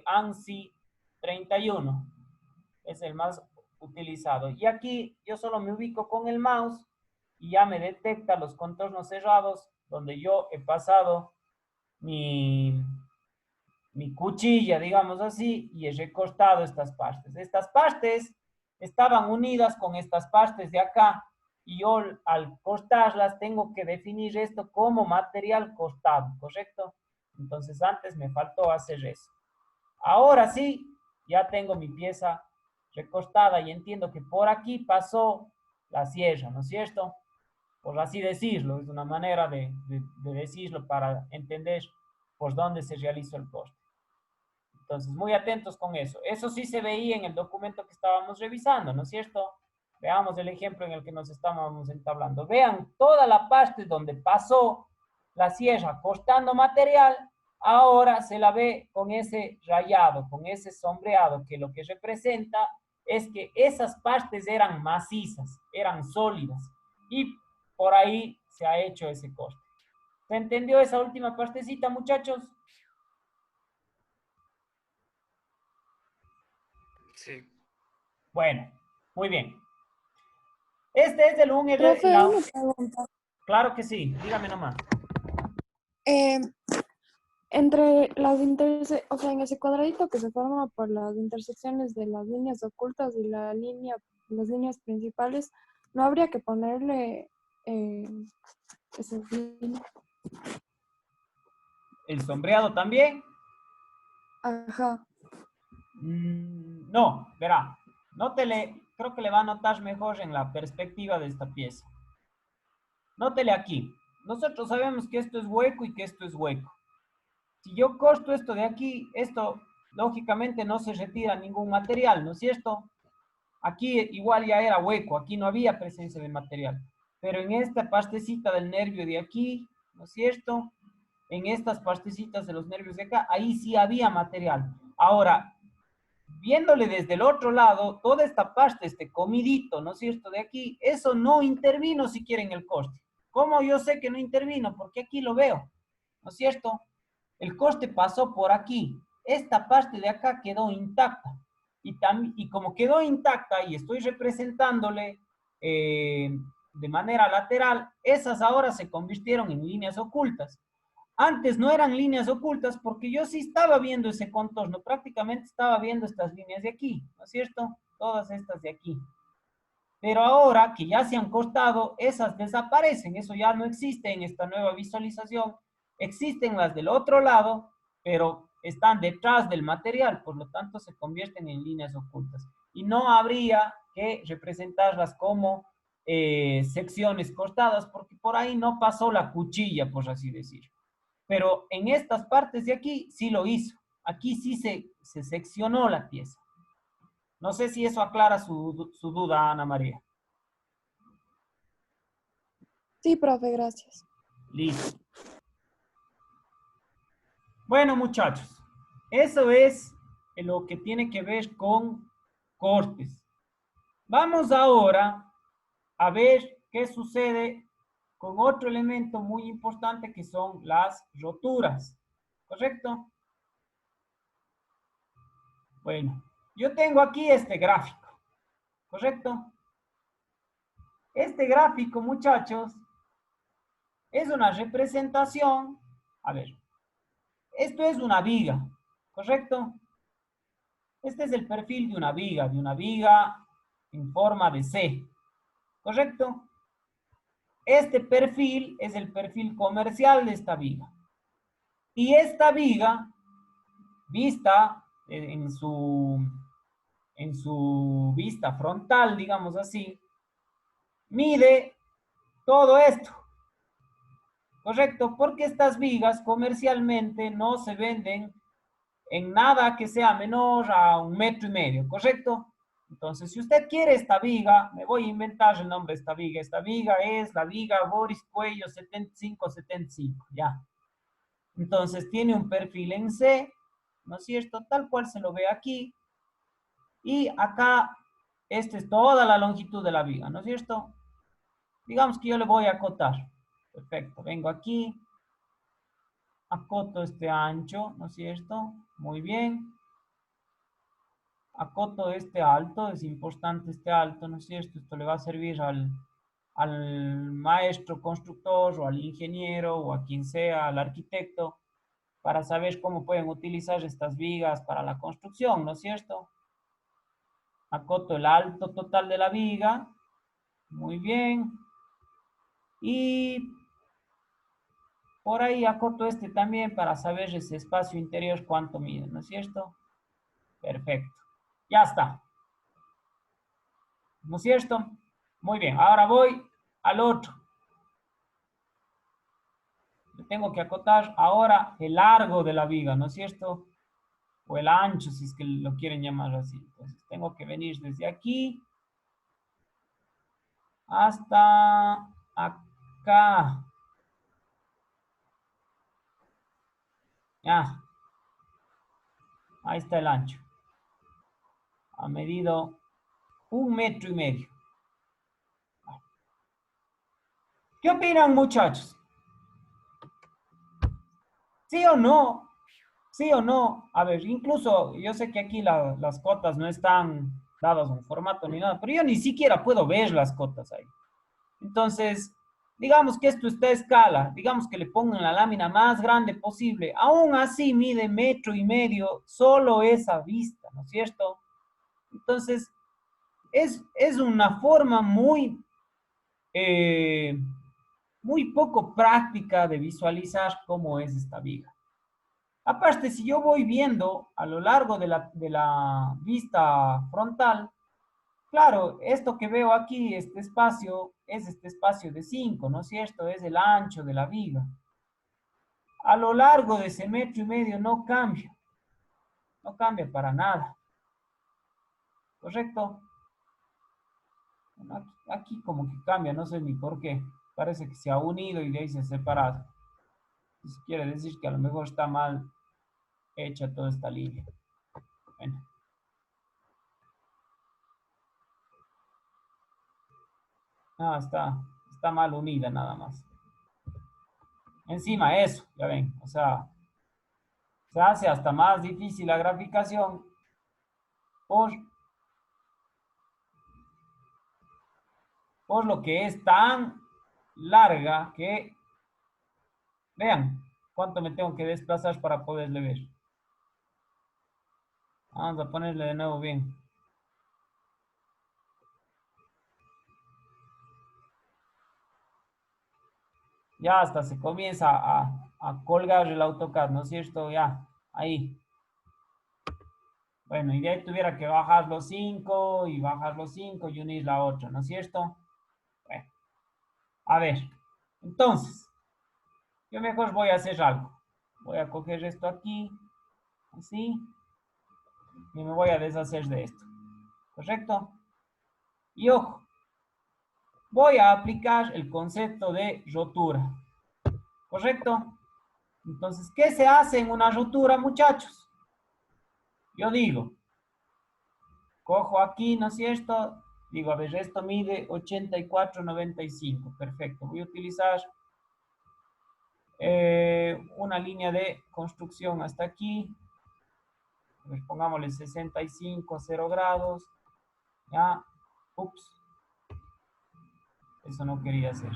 ANSI 31. Es el más utilizado. Y aquí yo solo me ubico con el mouse y ya me detecta los contornos cerrados donde yo he pasado mi cuchilla, digamos así, y he recortado estas partes. Estas partes estaban unidas con estas partes de acá y yo al cortarlas tengo que definir esto como material cortado, ¿correcto? Entonces antes me faltó hacer eso. Ahora sí, ya tengo mi pieza recortada y entiendo que por aquí pasó la sierra, ¿no es cierto? Por así decirlo, es una manera de decirlo para entender por dónde se realizó el corte. Entonces, muy atentos con eso. Eso sí se veía en el documento que estábamos revisando, ¿no es cierto? Veamos el ejemplo en el que nos estábamos entablando. Vean toda la parte donde pasó la sierra cortando material, ahora se la ve con ese rayado, con ese sombreado, que lo que representa es que esas partes eran macizas, eran sólidas, y por ahí se ha hecho ese corte. ¿Se entendió esa última partecita, muchachos? Sí. Bueno, muy bien. Este es el Profe, una pregunta. Claro que sí, dígame nomás. Eh, entre las o sea, en ese cuadradito que se forma por las intersecciones de las líneas ocultas y las líneas principales, ¿no habría que ponerle esas líneas? ¿El sombreado también? Ajá. No, verá. Creo que le va a notar mejor en la perspectiva de esta pieza. Nótele aquí. Nosotros sabemos que esto es hueco y que esto es hueco. Si yo corto esto de aquí, esto lógicamente no se retira ningún material, ¿no es cierto? Aquí igual ya era hueco, aquí no había presencia de material. Pero en esta partecita del nervio de aquí, ¿no es cierto? En estas partecitas de los nervios de acá, ahí sí había material. Ahora, viéndole desde el otro lado, toda esta parte, este comidito, ¿no es cierto? De aquí, eso no intervino siquiera en el corte. ¿Cómo yo sé que no intervino? Porque aquí lo veo, ¿no es cierto? El corte pasó por aquí. Esta parte de acá quedó intacta. Y como quedó intacta y estoy representándole de manera lateral, esas ahora se convirtieron en líneas ocultas. Antes no eran líneas ocultas porque yo sí estaba viendo ese contorno, prácticamente estaba viendo estas líneas de aquí, ¿no es cierto? Todas estas de aquí. Pero ahora que ya se han cortado, esas desaparecen, eso ya no existe en esta nueva visualización. Existen las del otro lado, pero están detrás del material, por lo tanto se convierten en líneas ocultas. Y no habría que representarlas como secciones cortadas, porque por ahí no pasó la cuchilla, por así decirlo. Pero en estas partes de aquí sí lo hizo. Aquí sí se seccionó la pieza. No sé si eso aclara su duda, Ana María. Sí, profe, gracias. Listo. Bueno, muchachos, Eso es lo que tiene que ver con cortes. Vamos ahora a ver qué sucede con otro elemento muy importante que son las roturas. ¿Correcto? Bueno, yo tengo aquí este gráfico. ¿Correcto? Este gráfico, muchachos, es una representación. A ver, esto es una viga. ¿Correcto? Este es el perfil de una viga en forma de C. ¿Correcto? Este perfil es el perfil comercial de esta viga. Y esta viga, vista en su vista frontal, digamos así, mide todo esto. ¿Correcto? Porque estas vigas comercialmente no se venden en nada que sea menor a 1,5 metros, ¿correcto? Entonces, si usted quiere esta viga, me voy a inventar el nombre de esta viga. Esta viga es la viga Boris Cuello 7575, ya. Entonces, tiene un perfil en C, ¿no es cierto? Tal cual se lo ve aquí. Y acá, esta es toda la longitud de la viga, ¿no es cierto? Digamos que yo le voy a acotar. Perfecto, vengo aquí, acoto este ancho, ¿no es cierto? Muy bien. Acoto este alto, es importante este alto, ¿no es cierto? Esto le va a servir al maestro constructor o al ingeniero o a quien sea, al arquitecto, para saber cómo pueden utilizar estas vigas para la construcción, ¿no es cierto? Acoto el alto total de la viga, muy bien. Y por ahí acoto este también para saber ese espacio interior cuánto mide, ¿no es cierto? Perfecto. Ya está. ¿No es cierto? Muy bien. Ahora voy al otro. Tengo que acotar ahora el largo de la viga, ¿no es cierto? O el ancho, si es que lo quieren llamar así. Entonces, tengo que venir desde aquí hasta acá. Ya. Ahí está el ancho. Ha medido 1,5 metros. ¿Qué opinan, muchachos? ¿Sí o no? ¿Sí o no? A ver, incluso yo sé que aquí las cotas no están dadas en formato ni nada, pero yo ni siquiera puedo ver las cotas ahí. Entonces, digamos que esto está a escala, digamos que le pongan la lámina más grande posible, aún así mide 1,5 metros solo esa vista, ¿no es cierto? Entonces, es una forma eh, muy poco práctica de visualizar cómo es esta viga. Aparte, si yo voy viendo a lo largo de la vista frontal, claro, esto que veo aquí, este espacio, es este espacio de 5, ¿no es cierto? Es el ancho de la viga. A lo largo de ese 1,5 metros no cambia para nada. ¿Correcto? Aquí como que cambia, no sé ni por qué. Parece que se ha unido y de ahí se ha separado. Eso quiere decir que a lo mejor está mal hecha toda esta línea. Bueno. Ah, está mal unida nada más. Encima eso, ya ven, o sea, se hace hasta más difícil la graficación por, por lo que es tan larga que, vean, cuánto me tengo que desplazar para poderle ver. Vamos a ponerle de nuevo bien. Ya hasta se comienza a colgar el AutoCAD, ¿no es cierto? Ya, ahí. Bueno, y de ahí tuviera que bajar los 5 y bajar los 5 y unir la otra, ¿no es cierto? Bueno, a ver. Entonces, yo mejor voy a hacer algo. Voy a coger esto aquí, así, y me voy a deshacer de esto. ¿Correcto? Y ojo, voy a aplicar el concepto de rotura. ¿Correcto? Entonces, ¿qué se hace en una rotura, muchachos? Yo digo, cojo aquí, ¿no es cierto? Digo, a ver, esto mide 84,95. Perfecto. Voy a utilizar una línea de construcción hasta aquí. Pues pongámosle 65 a 0 grados. Ya. Ups. Eso no quería hacer.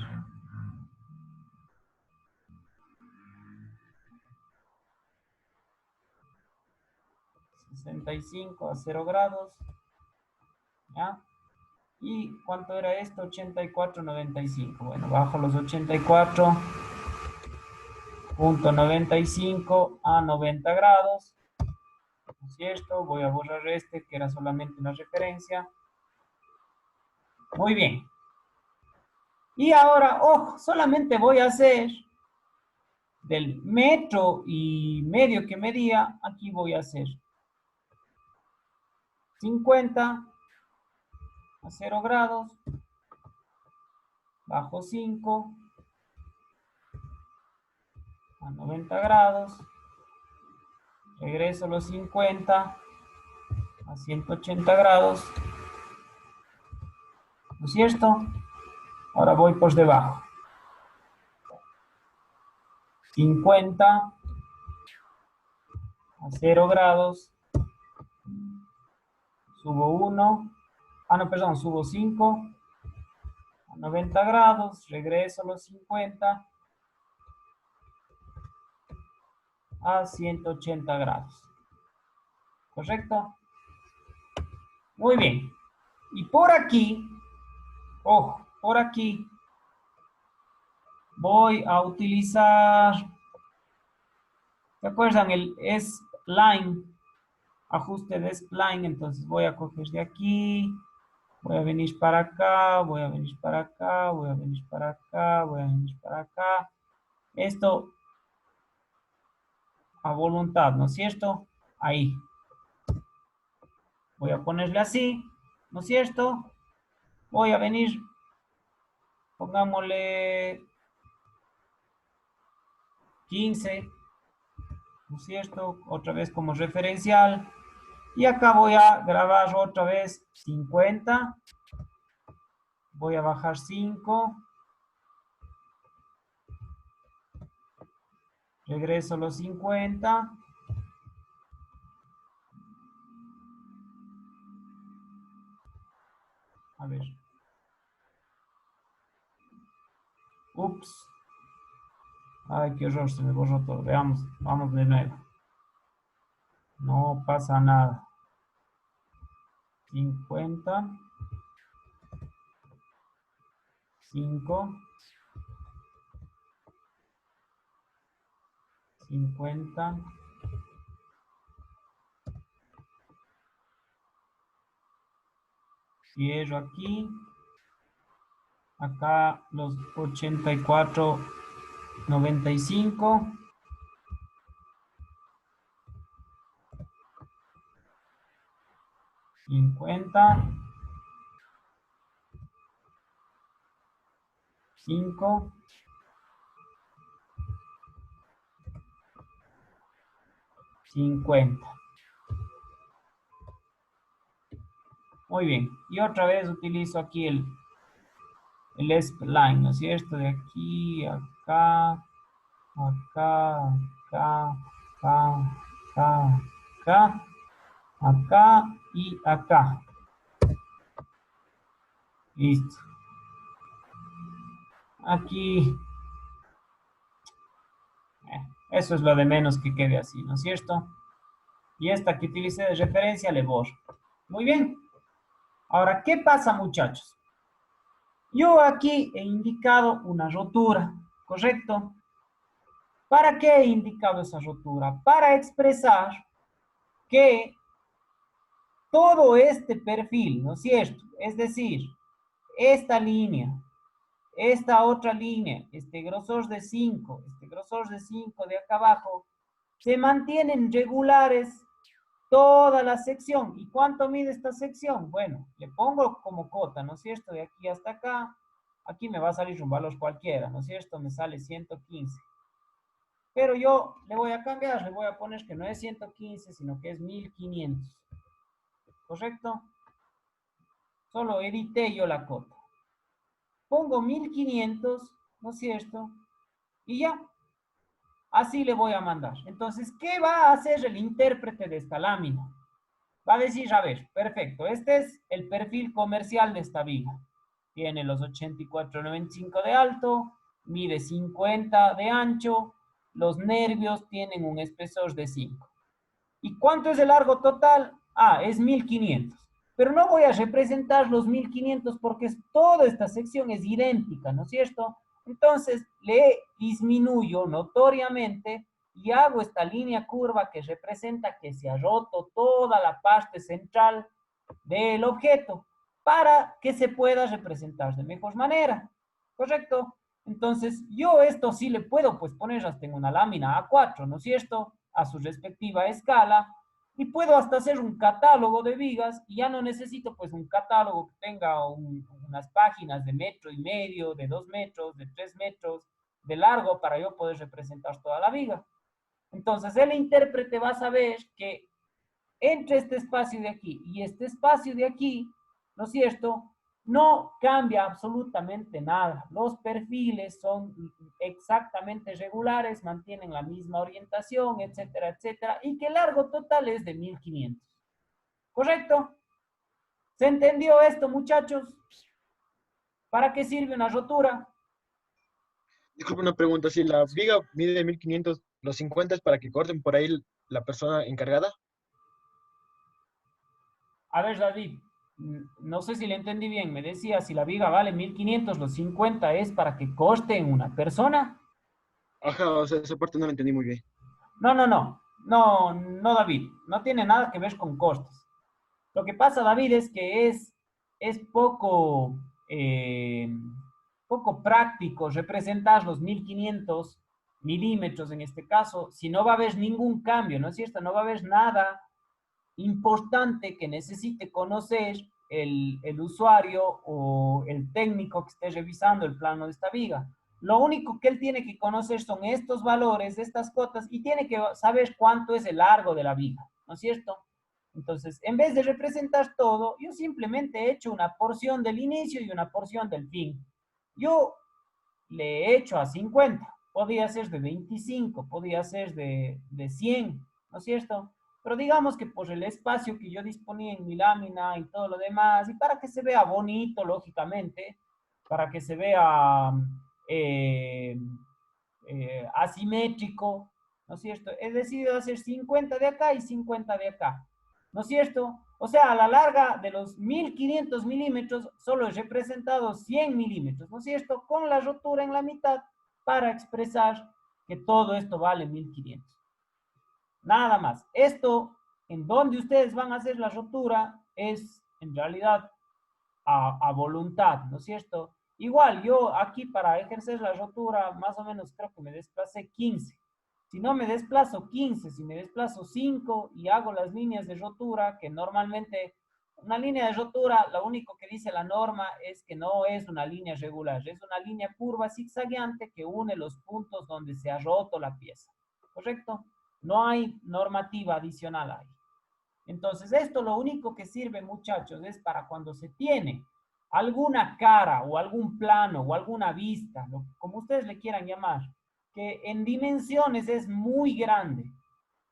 65 a 0 grados. ¿Ya? ¿Y cuánto era esto? 84,95. Bueno, bajo los 84,95 a 90 grados. ¿No es cierto? Voy a borrar este, que era solamente una referencia. Muy bien. Y ahora, ojo, solamente voy a hacer del metro y medio que medía, aquí voy a hacer 50 a 0 grados, bajo 5 a 90 grados, regreso los 50 a 180 grados, ¿no es cierto? Ahora voy por debajo. 50 a 0 grados, subo 1, no, perdón, subo 5 a 90 grados, regreso los 50 a 180 grados. ¿Correcto? Muy bien. Y por aquí, ojo, por aquí voy a utilizar, ¿se acuerdan? El spline, ajuste de spline. Entonces voy a coger de aquí, voy a venir para acá, voy a venir para acá, voy a venir para acá, voy a venir para acá. Esto a voluntad, ¿no es cierto? Ahí. Voy a ponerle así, ¿no es cierto? Voy a venir, pongámosle 15, ¿no es cierto? Otra vez como referencial. Y acá voy a grabar otra vez 50. Voy a bajar 5. Regreso los 50. A ver. Ups. Ay, qué horror, se me borró todo. Veamos, vamos de nuevo. No pasa nada. 50. 5. 50. Cierro aquí. Acá los 84,95. 50. 5. 50. Muy bien. Y otra vez utilizo aquí el spline, ¿no es cierto? De aquí, acá, acá, acá, acá, acá, acá, acá y acá. Listo. Aquí. Eso es lo de menos que quede así, ¿no es cierto? Y esta que utilicé de referencia le borro. Muy bien. Ahora, ¿qué pasa, muchachos? Yo aquí he indicado una rotura, ¿correcto? ¿Para qué he indicado esa rotura? Para expresar que todo este perfil, ¿no es cierto? Es decir, esta línea, esta otra línea, este grosor de 5, este grosor de 5 de acá abajo, se mantienen regulares toda la sección. ¿Y cuánto mide esta sección? Bueno, le pongo como cota, ¿no es cierto? De aquí hasta acá, aquí me va a salir un valor cualquiera, ¿no es cierto? Me sale 115. Pero yo le voy a cambiar, le voy a poner que no es 115, sino que es 1500. ¿Correcto? Solo edité yo la cota. Pongo 1500, ¿no es cierto? Y ya, así le voy a mandar. Entonces, ¿qué va a hacer el intérprete de esta lámina? Va a decir, a ver, perfecto, este es el perfil comercial de esta viga. Tiene los 84,95 de alto, mide 50 de ancho, los nervios tienen un espesor de 5. ¿Y cuánto es el largo total? Ah, es 1500. Pero no voy a representar los 1500 porque toda esta sección es idéntica, ¿no es cierto? Entonces le disminuyo notoriamente y hago esta línea curva que representa que se ha roto toda la parte central del objeto para que se pueda representar de mejor manera. ¿Correcto? Entonces, yo esto sí le puedo pues poner hasta en una lámina A4, ¿no es cierto? A su respectiva escala. Y puedo hasta hacer un catálogo de vigas y ya no necesito pues un catálogo que tenga unas páginas de 1,5 metros, de 2 metros, de 3 metros de largo para yo poder representar toda la viga. Entonces el intérprete va a saber que entre este espacio de aquí y este espacio de aquí, ¿no es cierto? No cambia absolutamente nada. Los perfiles son exactamente regulares, mantienen la misma orientación, etcétera, etcétera, y que el largo total es de 1500. ¿Correcto? ¿Se entendió esto, muchachos? ¿Para qué sirve una rotura? Disculpe una pregunta, si la viga mide 1500, los 50 es para que corten por ahí la persona encargada. A ver, David, no sé si le entendí bien. Me decía, si la viga vale 1500, los 50 es para que coste en una persona. Ajá, o sea, esa parte no la entendí muy bien. No, no, no. No, no, David. No tiene nada que ver con costes. Lo que pasa, David, es que es poco práctico representar los 1500 milímetros en este caso, si no va a haber ningún cambio, ¿no es cierto? No va a haber nada importante que necesite conocer el usuario o el técnico que esté revisando el plano de esta viga. Lo único que él tiene que conocer son estos valores, estas cotas, y tiene que saber cuánto es el largo de la viga, ¿no es cierto? Entonces, en vez de representar todo, yo simplemente he hecho una porción del inicio y una porción del fin. Yo le he hecho a 50, podía ser de 25, podía ser de 100, ¿no es cierto? Pero digamos que por el espacio que yo disponía en mi lámina y todo lo demás, y para que se vea bonito, lógicamente, para que se vea eh, asimétrico, ¿no es cierto? He decidido hacer 50 de acá y 50 de acá, ¿no es cierto? O sea, a la larga de los 1500 milímetros, solo he representado 100 milímetros, ¿no es cierto? Con la rotura en la mitad para expresar que todo esto vale 1500. Nada más. Esto, en donde ustedes van a hacer la rotura, es en realidad a voluntad, ¿no es cierto? Igual, yo aquí para ejercer la rotura, más o menos creo que me desplacé 15. Si no me desplazo 15, si me desplazo 5 y hago las líneas de rotura, que normalmente una línea de rotura, lo único que dice la norma es que no es una línea regular, es una línea curva zigzagueante que une los puntos donde se ha roto la pieza. ¿Correcto? No hay normativa adicional ahí. Entonces, esto lo único que sirve, muchachos, es para cuando se tiene alguna cara o algún plano o alguna vista, como ustedes le quieran llamar, que en dimensiones es muy grande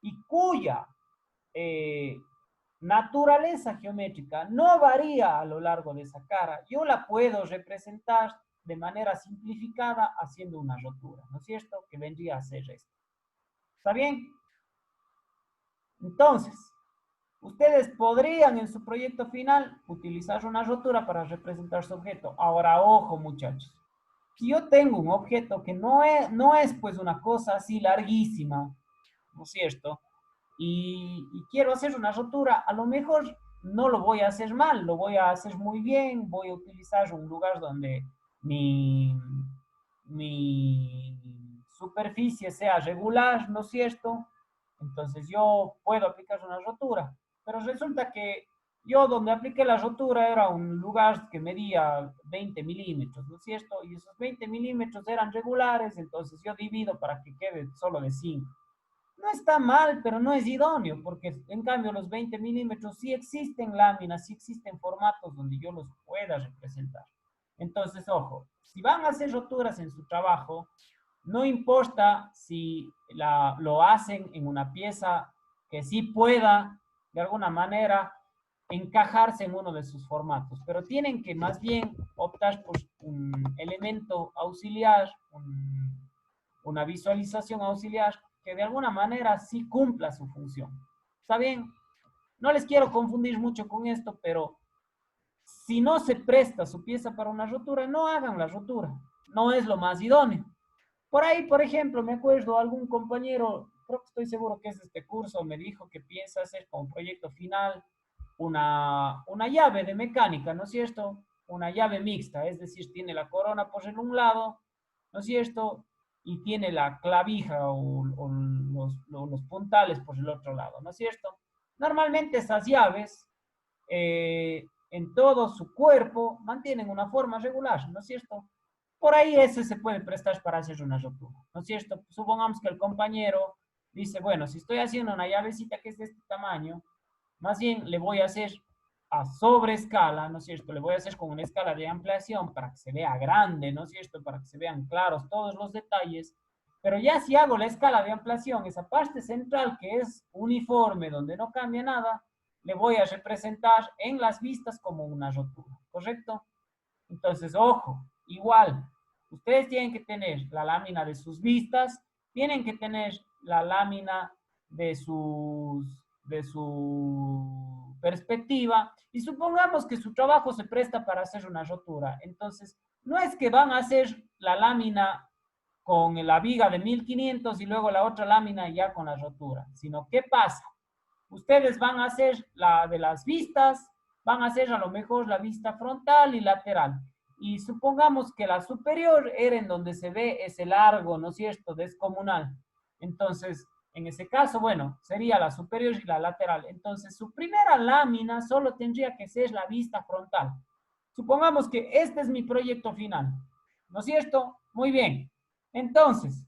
y cuya eh, naturaleza geométrica no varía a lo largo de esa cara. Yo la puedo representar de manera simplificada haciendo una rotura, ¿no es cierto? Que vendría a ser esto. ¿Está bien? Entonces, ustedes podrían en su proyecto final utilizar una rotura para representar su objeto. Ahora, ojo, muchachos. Si yo tengo un objeto que no es pues una cosa así larguísima, ¿no es cierto? Y quiero hacer una rotura, a lo mejor no lo voy a hacer mal, lo voy a hacer muy bien, voy a utilizar un lugar donde mi superficie sea regular, ¿no es cierto? Entonces yo puedo aplicar una rotura, pero resulta que Yo donde apliqué la rotura era un lugar que medía 20 milímetros, ¿no es cierto? Y esos 20 milímetros eran regulares, entonces yo divido para que quede solo de 5. No está mal, pero no es idóneo, porque en cambio los 20 milímetros sí existen láminas, sí existen formatos donde yo los pueda representar. Entonces, ojo, si van a hacer roturas en su trabajo, no importa si lo hacen en una pieza que sí pueda, de alguna manera, encajarse en uno de sus formatos, pero tienen que más bien optar por un elemento auxiliar, una visualización auxiliar que de alguna manera sí cumpla su función. ¿Está bien? No les quiero confundir mucho con esto, pero si no se presta su pieza para una rotura, no hagan la rotura. No es lo más idóneo. Por ahí, por ejemplo, me acuerdo algún compañero, creo que estoy seguro que es de este curso, me dijo que piensa hacer como proyecto final una llave de mecánica, ¿no es cierto? Una llave mixta, es decir, tiene la corona por un lado, ¿no es cierto? Y tiene la clavija o los puntales por el otro lado, ¿no es cierto? Normalmente esas llaves en todo su cuerpo mantienen una forma regular, ¿no es cierto? Por ahí ese se puede prestar para hacer una rotura, ¿no es cierto? Supongamos que el compañero dice, bueno, si estoy haciendo una llavecita que es de este tamaño, más bien le voy a hacer a sobre escala, ¿no es cierto? Le voy a hacer con una escala de ampliación para que se vea grande, ¿no es cierto? Para que se vean claros todos los detalles. Pero ya si hago la escala de ampliación, esa parte central que es uniforme, donde no cambia nada, le voy a representar en las vistas como una rotura, ¿correcto? Entonces, ojo, igual, ustedes tienen que tener la lámina de sus vistas, tienen que tener la lámina de su perspectiva, y supongamos que su trabajo se presta para hacer una rotura. Entonces, no es que van a hacer la lámina con la viga de 1500 y luego la otra lámina ya con la rotura, sino ¿qué pasa? Ustedes van a hacer la de las vistas, van a hacer a lo mejor la vista frontal y lateral. Y supongamos que la superior era en donde se ve ese largo, ¿no es cierto?, descomunal. Entonces, en ese caso, bueno, sería la superior y la lateral. Entonces, su primera lámina solo tendría que ser la vista frontal. Supongamos que este es mi proyecto final, ¿no es cierto? Muy bien. Entonces,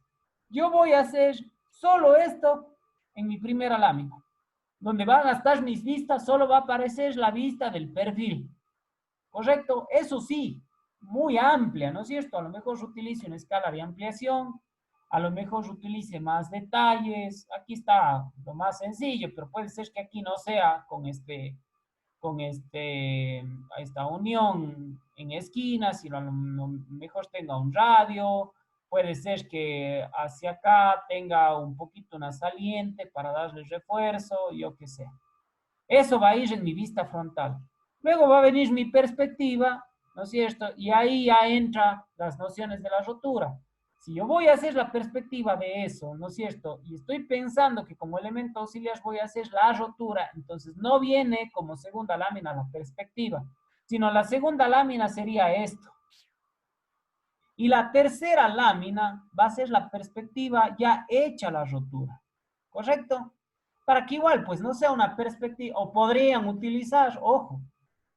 yo voy a hacer solo esto en mi primera lámina. Donde van a estar mis vistas, solo va a aparecer la vista del perfil. ¿Correcto? Eso sí, muy amplia, ¿no es cierto? A lo mejor se utilice una escala de ampliación, a lo mejor se utilice más detalles. Aquí está lo más sencillo, pero puede ser que aquí no sea con esta unión en esquinas, sino a lo mejor tenga un radio, puede ser que hacia acá tenga un poquito una saliente para darle refuerzo, yo qué sé. Eso va a ir en mi vista frontal. Luego va a venir mi perspectiva, ¿no es cierto? Y ahí ya entran las nociones de la rotura. Si yo voy a hacer la perspectiva de eso, ¿no es cierto? Y estoy pensando que como elemento auxiliar voy a hacer la rotura, entonces no viene como segunda lámina la perspectiva, sino la segunda lámina sería esto. Y la tercera lámina va a ser la perspectiva ya hecha la rotura, ¿correcto? Para que igual, pues no sea una perspectiva, o podrían utilizar, ojo,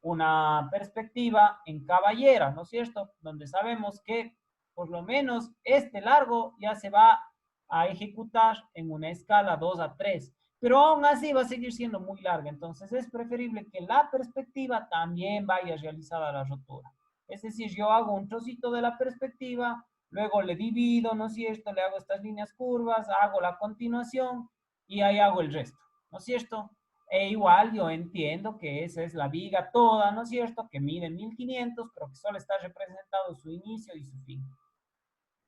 una perspectiva en caballera, ¿no es cierto? Donde sabemos que por lo menos este largo ya se va a ejecutar en una escala 2 a 3, pero aún así va a seguir siendo muy larga, entonces es preferible que la perspectiva también vaya realizada la rotura. Es decir, yo hago un trocito de la perspectiva, luego le divido, ¿no es cierto? Le hago estas líneas curvas, hago la continuación y ahí hago el resto, ¿no es cierto? E igual yo entiendo que esa es la viga toda, ¿no es cierto? Que mide 1500, pero que solo está representado su inicio y su fin.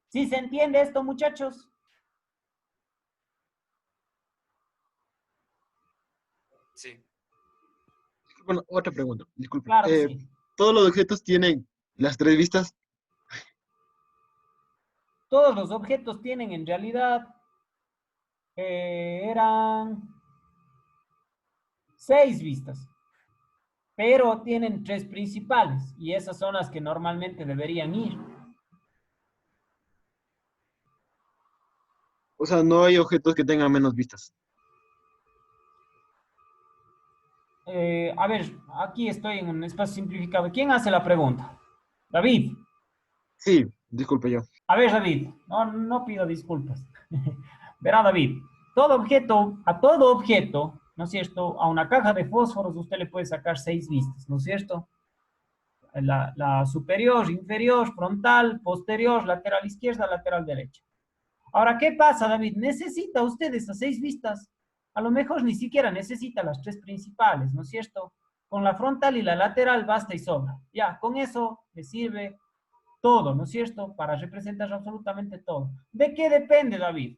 ¿Sí se entiende esto, muchachos? Sí. Bueno, otra pregunta, disculpe. Claro que sí. ¿Todos los objetos tienen las tres vistas? Todos los objetos tienen en realidad, eran 6 vistas, pero tienen 3 principales y esas son las que normalmente deberían ir. O sea, no hay objetos que tengan menos vistas. A ver, aquí estoy en un espacio simplificado. ¿Quién hace la pregunta? David. Sí, disculpe yo. A ver, David, no pido disculpas. Verá, David, todo objeto, a todo objeto, ¿no es cierto? A una caja de fósforos usted le puede sacar 6 vistas, ¿no es cierto? La superior, inferior, frontal, posterior, lateral izquierda, lateral derecha. Ahora, ¿qué pasa, David? ¿Necesita usted esas 6 vistas? A lo mejor ni siquiera necesita las 3 principales, ¿no es cierto? Con la frontal y la lateral basta y sobra. Ya, con eso le sirve todo, ¿no es cierto? Para representar absolutamente todo. ¿De qué depende, David?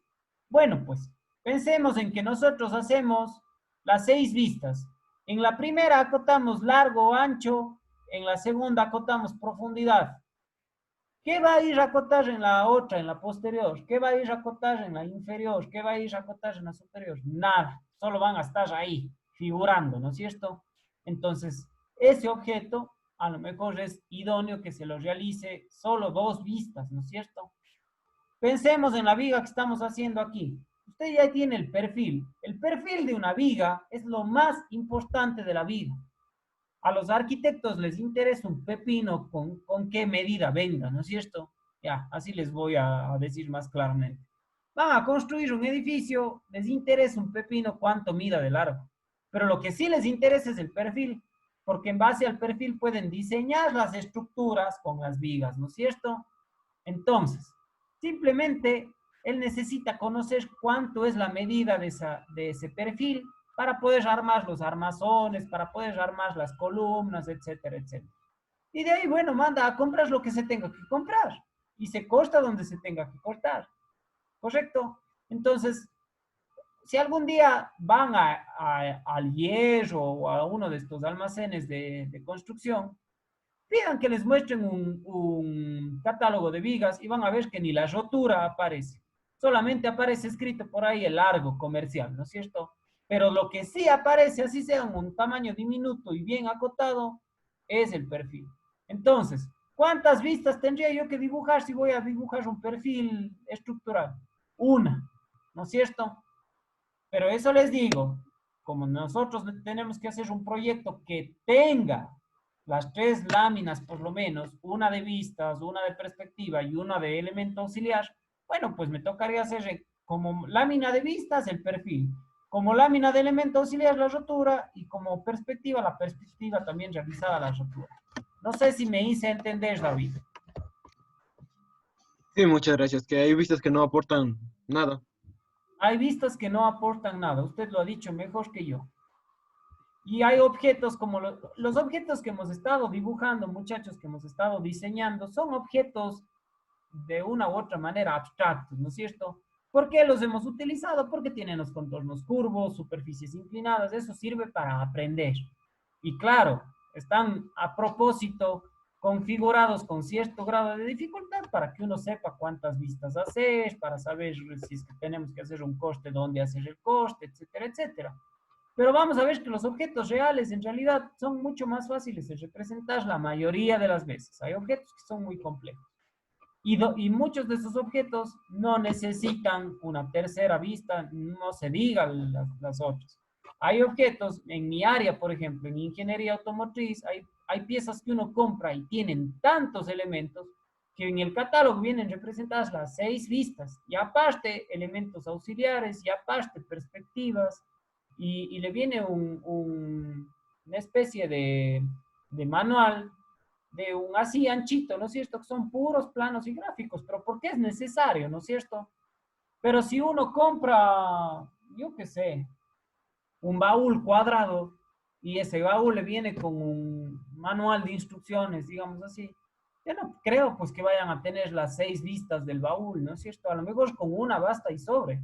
Bueno, pues pensemos en que nosotros hacemos las 6 vistas. En la primera acotamos largo o ancho, en la segunda acotamos profundidad. ¿Qué va a ir a acotar en la otra, en la posterior? ¿Qué va a ir a acotar en la inferior? ¿Qué va a ir a acotar en la superior? Nada, solo van a estar ahí, figurando, ¿no es cierto? Entonces, ese objeto a lo mejor es idóneo que se lo realice solo 2 vistas, ¿no es cierto? Pensemos en la viga que estamos haciendo aquí. Usted ya tiene el perfil. El perfil de una viga es lo más importante de la viga. A los arquitectos les interesa un pepino con qué medida venga, ¿no es cierto? Ya, así les voy a decir más claramente. Van a construir un edificio, les interesa un pepino cuánto mida de largo. Pero lo que sí les interesa es el perfil, porque en base al perfil pueden diseñar las estructuras con las vigas, ¿no es cierto? Entonces, simplemente él necesita conocer cuánto es la medida de ese perfil para poder armar los armazones, para poder armar las columnas, etcétera, etcétera. Y de ahí, bueno, manda a comprar lo que se tenga que comprar y se corta donde se tenga que cortar. ¿Correcto? Entonces, si algún día van al hierro o a uno de estos almacenes de construcción, pidan que les muestren un catálogo de vigas y van a ver que ni la rotura aparece. Solamente aparece escrito por ahí el largo comercial, ¿no es cierto? Pero lo que sí aparece, así sea en un tamaño diminuto y bien acotado, es el perfil. Entonces, ¿cuántas vistas tendría yo que dibujar si voy a dibujar un perfil estructural? Una, ¿no es cierto? Pero eso les digo, como nosotros tenemos que hacer un proyecto que tenga las 3 láminas por lo menos, una de vistas, una de perspectiva y una de elemento auxiliar, bueno, pues me tocaría hacer como lámina de vistas el perfil, como lámina de elemento auxiliar la rotura y como perspectiva, la perspectiva también realizada la rotura. No sé si me hice entender, David. Sí, muchas gracias. Que hay vistas que no aportan nada. Hay vistas que no aportan nada, usted lo ha dicho mejor que yo. Y hay objetos como los objetos que hemos estado dibujando, muchachos, que hemos estado diseñando, son objetos de una u otra manera abstractos, ¿no es cierto? ¿Por qué los hemos utilizado? Porque tienen los contornos curvos, superficies inclinadas, eso sirve para aprender. Y claro, están a propósito configurados con cierto grado de dificultad para que uno sepa cuántas vistas hacer, para saber si es que tenemos que hacer un corte, dónde hacer el corte, etcétera, etcétera. Pero vamos a ver que los objetos reales en realidad son mucho más fáciles de representar la mayoría de las veces. Hay objetos que son muy complejos. Y muchos de esos objetos no necesitan una tercera vista, no se digan las otras. Hay objetos, en mi área, por ejemplo, en ingeniería automotriz, hay piezas que uno compra y tienen tantos elementos que en el catálogo vienen representadas las 6 vistas, y aparte elementos auxiliares, y aparte perspectivas, y le viene una especie de manual de un así anchito, ¿no es cierto? Que son puros planos y gráficos, pero ¿por qué es necesario, ¿no es cierto? Pero si uno compra, yo qué sé, un baúl cuadrado y ese baúl le viene con un manual de instrucciones, digamos así, yo no creo pues que vayan a tener las 6 vistas del baúl, ¿no es cierto? A lo mejor con una basta y sobre,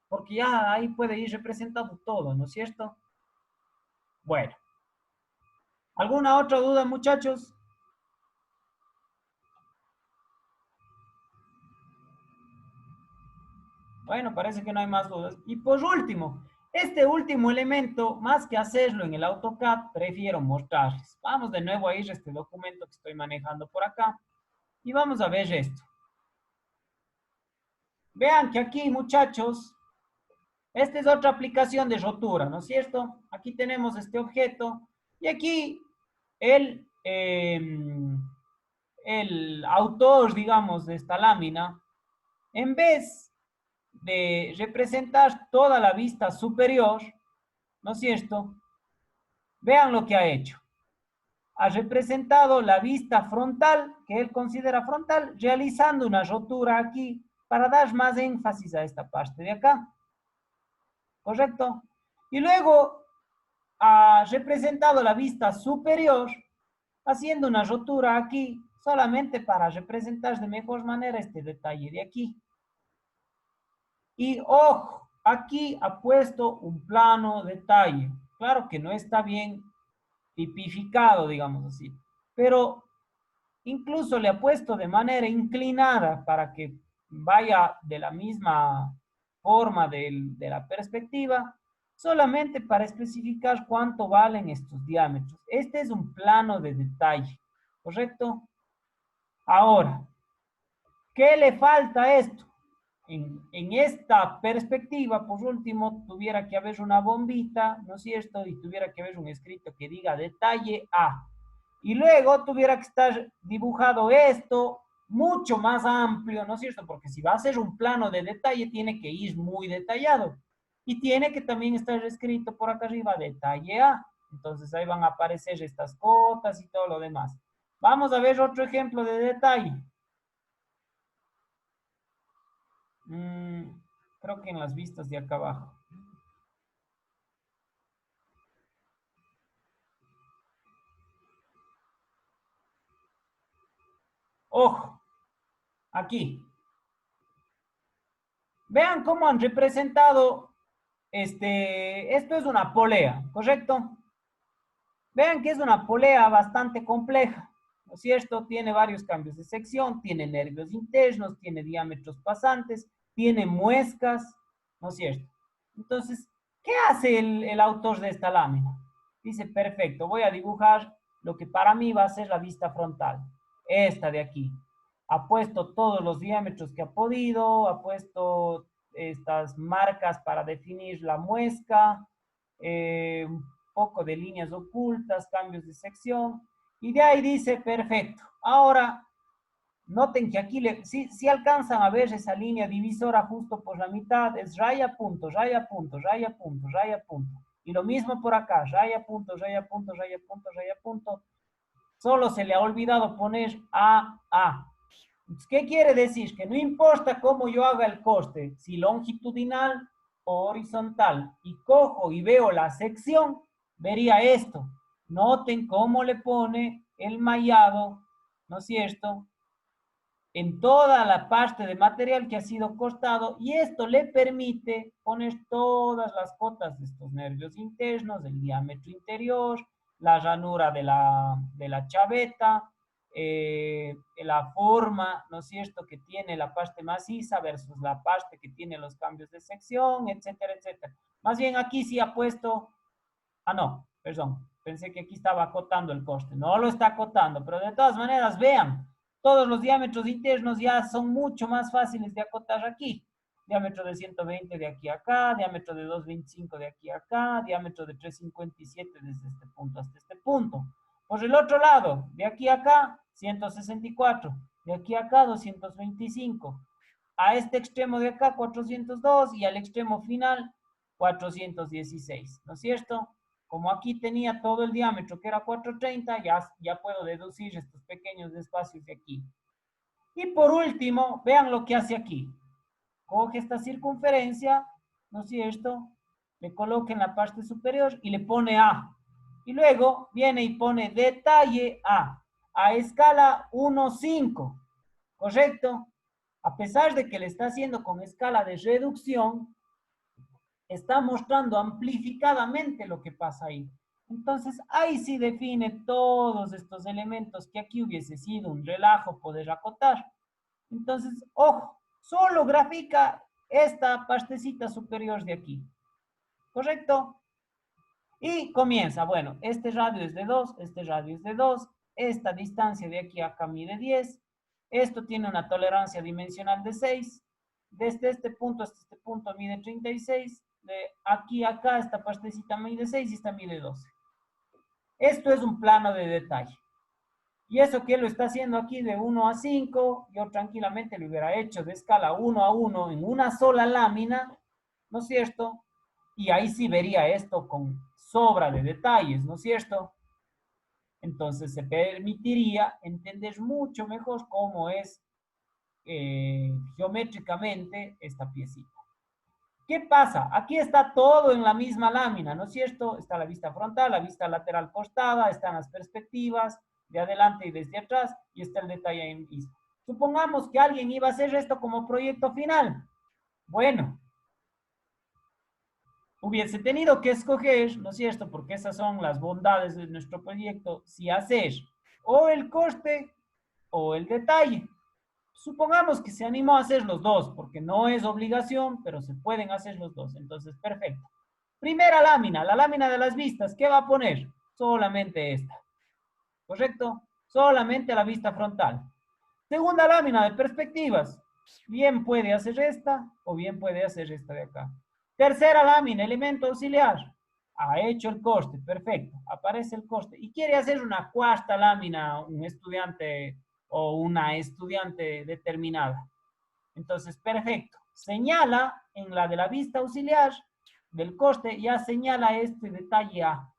porque ya ahí puede ir representado todo, ¿no es cierto? Bueno, ¿alguna otra duda, muchachos? Bueno, parece que no hay más dudas. Y por último, este último elemento, más que hacerlo en el AutoCAD, prefiero mostrarles. Vamos de nuevo a ir a este documento que estoy manejando por acá y vamos a ver esto. Vean que aquí, muchachos, Esta es otra aplicación de rotura, ¿no es cierto? Aquí tenemos este objeto y aquí el autor, digamos, de esta lámina, en vez de representar toda la vista superior, ¿no es cierto? Vean lo que ha hecho. Ha representado la vista frontal, que él considera frontal, realizando una rotura aquí para dar más énfasis a esta parte de acá. ¿Correcto? Y luego ha representado la vista superior, haciendo una rotura aquí, solamente para representar de mejor manera este detalle de aquí. Y ojo, aquí ha puesto un plano detalle. Claro que no está bien tipificado, digamos así, pero incluso le ha puesto de manera inclinada para que vaya de la misma forma de la perspectiva, solamente para especificar cuánto valen estos diámetros. Este es un plano de detalle, ¿correcto? Ahora, ¿qué le falta a esto? En esta perspectiva, por último, tuviera que haber una bombita, ¿no es cierto? Y tuviera que haber un escrito que diga detalle A. Y luego tuviera que estar dibujado esto mucho más amplio, ¿no es cierto? Porque si va a ser un plano de detalle, tiene que ir muy detallado. Y tiene que también estar escrito por acá arriba detalle A. Entonces ahí van a aparecer estas cotas y todo lo demás. Vamos a ver otro ejemplo de detalle. Creo que en las vistas de acá abajo. Ojo, aquí. Vean cómo han representado, esto es una polea, ¿correcto? Vean que es una polea bastante compleja, ¿no es cierto? Tiene varios cambios de sección, tiene nervios internos, tiene diámetros pasantes, tiene muescas, ¿no es cierto? Entonces, ¿qué hace el autor de esta lámina? Dice, perfecto, voy a dibujar lo que para mí va a ser la vista frontal, esta de aquí. Ha puesto todos los diámetros que ha podido, ha puesto estas marcas para definir la muesca, un poco de líneas ocultas, cambios de sección, y de ahí dice, perfecto. Ahora, noten que aquí, si alcanzan a ver esa línea divisora justo por la mitad, es raya, punto, raya, punto, raya, punto, raya, punto. Y lo mismo por acá, raya, punto, raya, punto, raya, punto, raya, punto. Solo se le ha olvidado poner A. ¿Qué quiere decir? Que no importa cómo yo haga el corte, si longitudinal o horizontal, y cojo y veo la sección, vería esto. Noten cómo le pone el mallado, ¿no es cierto?, en toda la parte de material que ha sido cortado, y esto le permite poner todas las cotas de estos nervios internos, el diámetro interior, la ranura de la chaveta, la forma, ¿no es cierto?, que tiene la parte maciza versus la parte que tiene los cambios de sección, etcétera, etcétera. Más bien aquí sí ha puesto, no, perdón, pensé que aquí estaba acotando el coste, no lo está acotando, pero de todas maneras, vean, todos los diámetros internos ya son mucho más fáciles de acotar aquí. Diámetro de 120 de aquí a acá, diámetro de 225 de aquí a acá, diámetro de 357 desde este punto hasta este punto. Por el otro lado, de aquí a acá, 164, de aquí a acá, 225, a este extremo de acá, 402, y al extremo final, 416, ¿no es cierto? Como aquí tenía todo el diámetro que era 430, ya puedo deducir estos pequeños espacios de aquí. Y por último, vean lo que hace aquí. Coge esta circunferencia, ¿no es cierto?, le coloca en la parte superior y le pone A. Y luego viene y pone detalle a escala 1,5, ¿correcto? A pesar de que le está haciendo con escala de reducción, está mostrando amplificadamente lo que pasa ahí. Entonces, ahí sí define todos estos elementos que aquí hubiese sido un relajo poder acotar. Entonces, ojo, solo grafica esta partecita superior de aquí. ¿Correcto? Y comienza, bueno, este radio es de 2, este radio es de 2, esta distancia de aquí a acá mide 10, esto tiene una tolerancia dimensional de 6, desde este punto hasta este punto mide 36, de aquí a acá, esta partecita mide 6 y esta mide 12. Esto es un plano de detalle. Y eso que él lo está haciendo aquí de 1 a 5, yo tranquilamente lo hubiera hecho de escala 1 a 1 en una sola lámina, ¿no es cierto? Y ahí sí vería esto con sobra de detalles, ¿no es cierto? Entonces se permitiría entender mucho mejor cómo es geométricamente esta piecita. ¿Qué pasa? Aquí está todo en la misma lámina, ¿no es cierto? Está la vista frontal, la vista lateral costada, están las perspectivas de adelante y desde atrás, y está el detalle en vista. Supongamos que alguien iba a hacer esto como proyecto final. Bueno, hubiese tenido que escoger, ¿no es cierto? Porque esas son las bondades de nuestro proyecto, si hacer o el coste o el detalle. Supongamos que se animó a hacer los dos, porque no es obligación, pero se pueden hacer los dos. Entonces, perfecto. Primera lámina, la lámina de las vistas. ¿Qué va a poner? Solamente esta. ¿Correcto? Solamente la vista frontal. Segunda lámina de perspectivas. Bien puede hacer esta o bien puede hacer esta de acá. Tercera lámina, elemento auxiliar. Ha hecho el coste, perfecto. Aparece el coste. Y quiere hacer una cuarta lámina, un estudiante o una estudiante determinada. Entonces, perfecto. Señala en la de la vista auxiliar del coste, ya señala este detalle A.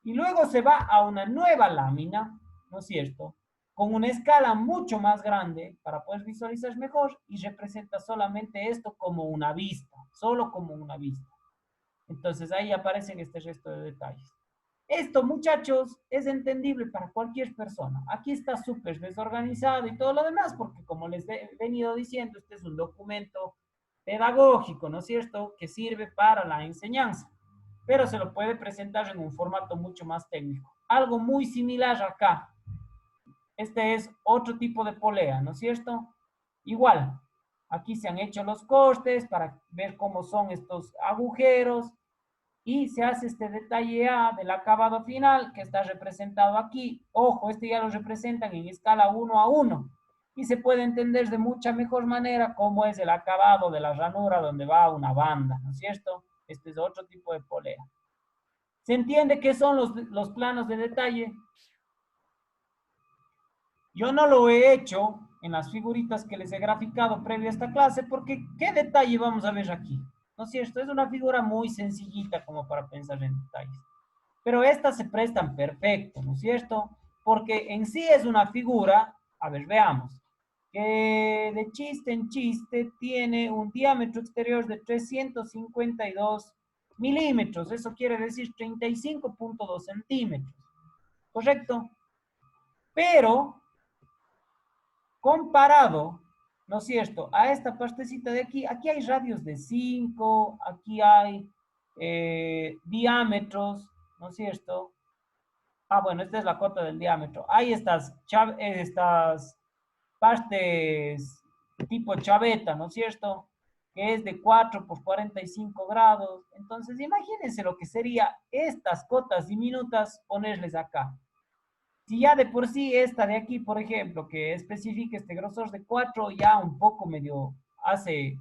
Y luego se va a una nueva lámina, ¿no es cierto? Con una escala mucho más grande para poder visualizar mejor y representa solamente esto como una vista, solo como una vista. Entonces ahí aparecen este resto de detalles. Esto, muchachos, es entendible para cualquier persona. Aquí está súper desorganizado y todo lo demás, porque como les he venido diciendo, este es un documento pedagógico, ¿no es cierto?, que sirve para la enseñanza, pero se lo puede presentar en un formato mucho más técnico. Algo muy similar acá. Este es otro tipo de polea, ¿no es cierto? Igual, aquí se han hecho los costes para ver cómo son estos agujeros y se hace este detalle A del acabado final que está representado aquí. Ojo, este ya lo representan en escala 1 a 1 y se puede entender de mucha mejor manera cómo es el acabado de la ranura donde va una banda, ¿no es cierto? Este es otro tipo de polea. ¿Se entiende qué son los planos de detalle? Yo no lo he hecho en las figuritas que les he graficado previo a esta clase porque ¿qué detalle vamos a ver aquí? ¿No es cierto? Es una figura muy sencillita como para pensar en detalles. Pero estas se prestan perfecto, ¿no es cierto? Porque en sí es una figura, a ver, veamos, que de chiste en chiste tiene un diámetro exterior de 352 milímetros. Eso quiere decir 35.2 centímetros. ¿Correcto? Pero comparado, ¿no es cierto?, a esta partecita de aquí, aquí hay radios de 5, aquí hay diámetros, ¿no es cierto? Ah, bueno, esta es la cota del diámetro. Hay estas partes tipo chaveta, ¿no es cierto?, que es de 4 por 45 grados. Entonces, imagínense lo que sería estas cotas diminutas ponerles acá. Si ya de por sí esta de aquí, por ejemplo, que especifica este grosor de 4, ya un poco medio hace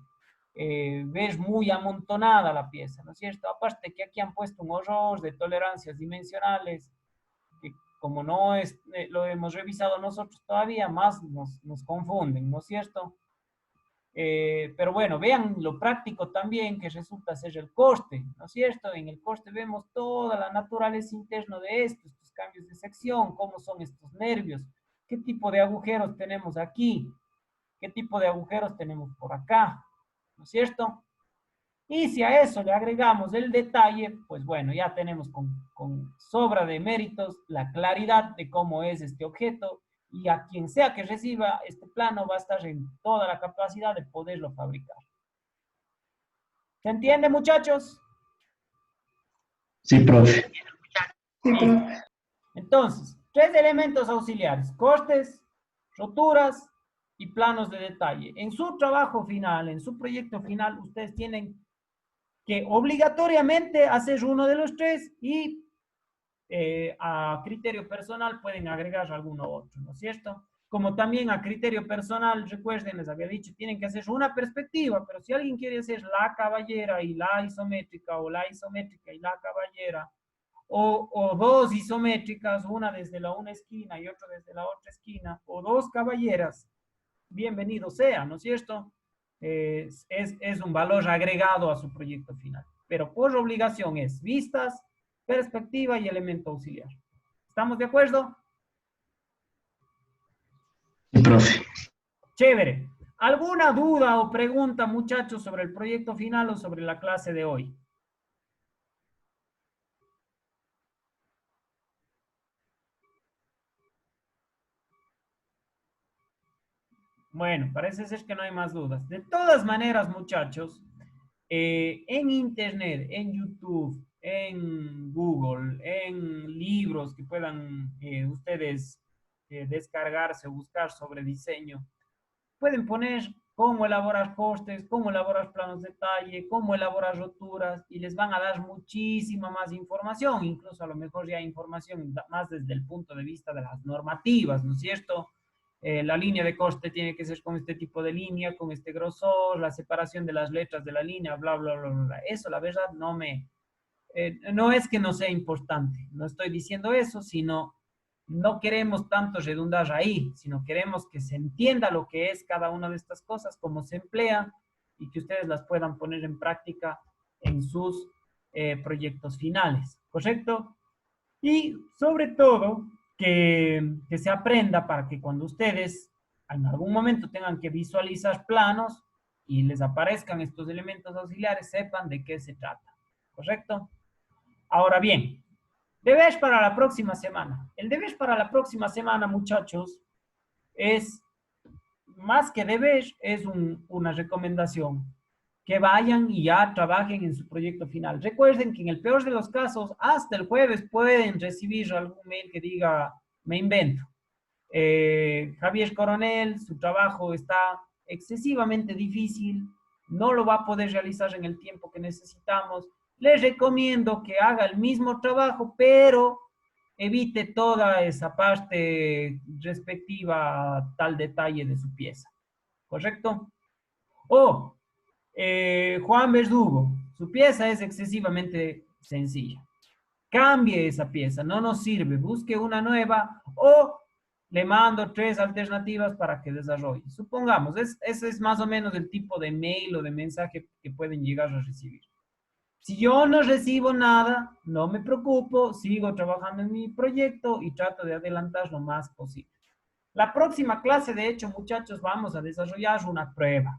ver muy amontonada la pieza, ¿no es cierto? Aparte que aquí han puesto un horror de tolerancias dimensionales, que como no es, lo hemos revisado nosotros todavía, más nos confunden, ¿no es cierto? Pero bueno, vean lo práctico también que resulta ser el coste, ¿no es cierto? En el coste vemos toda la naturaleza interna de estos cambios de sección, cómo son estos nervios, qué tipo de agujeros tenemos aquí, qué tipo de agujeros tenemos por acá, ¿no es cierto? Y si a eso le agregamos el detalle, pues bueno, ya tenemos con sobra de méritos la claridad de cómo es este objeto y a quien sea que reciba este plano va a estar en toda la capacidad de poderlo fabricar. ¿Se entiende, muchachos? Sí, profe. Sí, profe. Entonces, 3 elementos auxiliares: costes, roturas y planos de detalle. En su trabajo final, en su proyecto final, ustedes tienen que obligatoriamente hacer uno de los 3 y a criterio personal pueden agregar alguno otro, ¿no es cierto? como también a criterio personal, recuerden, les había dicho, tienen que hacer una perspectiva, pero si alguien quiere hacer la caballera y la isométrica, o la isométrica y la caballera, o dos isométricas, una desde la una esquina y otra desde la otra esquina, o dos caballeras, bienvenido sea, ¿no es cierto? Es un valor agregado a su proyecto final. Pero por obligación es vistas, perspectiva y elemento auxiliar. ¿Estamos de acuerdo? Sí, profe. Chévere. ¿Alguna duda o pregunta, muchachos, sobre el proyecto final o sobre la clase de hoy? Bueno, parece ser que no hay más dudas. De todas maneras, muchachos, en Internet, en YouTube, en Google, en libros que puedan ustedes descargarse o buscar sobre diseño, pueden poner cómo elaborar costes, cómo elaborar planos de detalle, cómo elaborar roturas y les van a dar muchísima más información, incluso a lo mejor ya información más desde el punto de vista de las normativas, ¿no es cierto? La línea de coste tiene que ser con este tipo de línea, con este grosor, la separación de las letras de la línea, bla, bla, bla, bla. Eso, la verdad, no es que no sea importante, no estoy diciendo eso, sino no queremos tanto redundar ahí, sino queremos que se entienda lo que es cada una de estas cosas, cómo se emplea y que ustedes las puedan poner en práctica en sus proyectos finales, ¿correcto? Y sobre todo, que se aprenda para que cuando ustedes en algún momento tengan que visualizar planos y les aparezcan estos elementos auxiliares, sepan de qué se trata, ¿correcto? Ahora bien, deber para la próxima semana. El deber para la próxima semana, muchachos, es más que deber, es una recomendación. Que vayan y ya trabajen en su proyecto final. Recuerden que en el peor de los casos, hasta el jueves pueden recibir algún mail que diga, me invento. Javier Coronel, su trabajo está excesivamente difícil, no lo va a poder realizar en el tiempo que necesitamos. Les recomiendo que haga el mismo trabajo, pero evite toda esa parte respectiva a tal detalle de su pieza. ¿Correcto? O Juan Verdugo, su pieza es excesivamente sencilla. Cambie esa pieza, no nos sirve, busque una nueva o le mando 3 alternativas para que desarrolle. Supongamos, ese es más o menos el tipo de mail o de mensaje que pueden llegar a recibir. Si yo no recibo nada, no me preocupo, sigo trabajando en mi proyecto y trato de adelantar lo más posible. La próxima clase, de hecho, muchachos, vamos a desarrollar una prueba.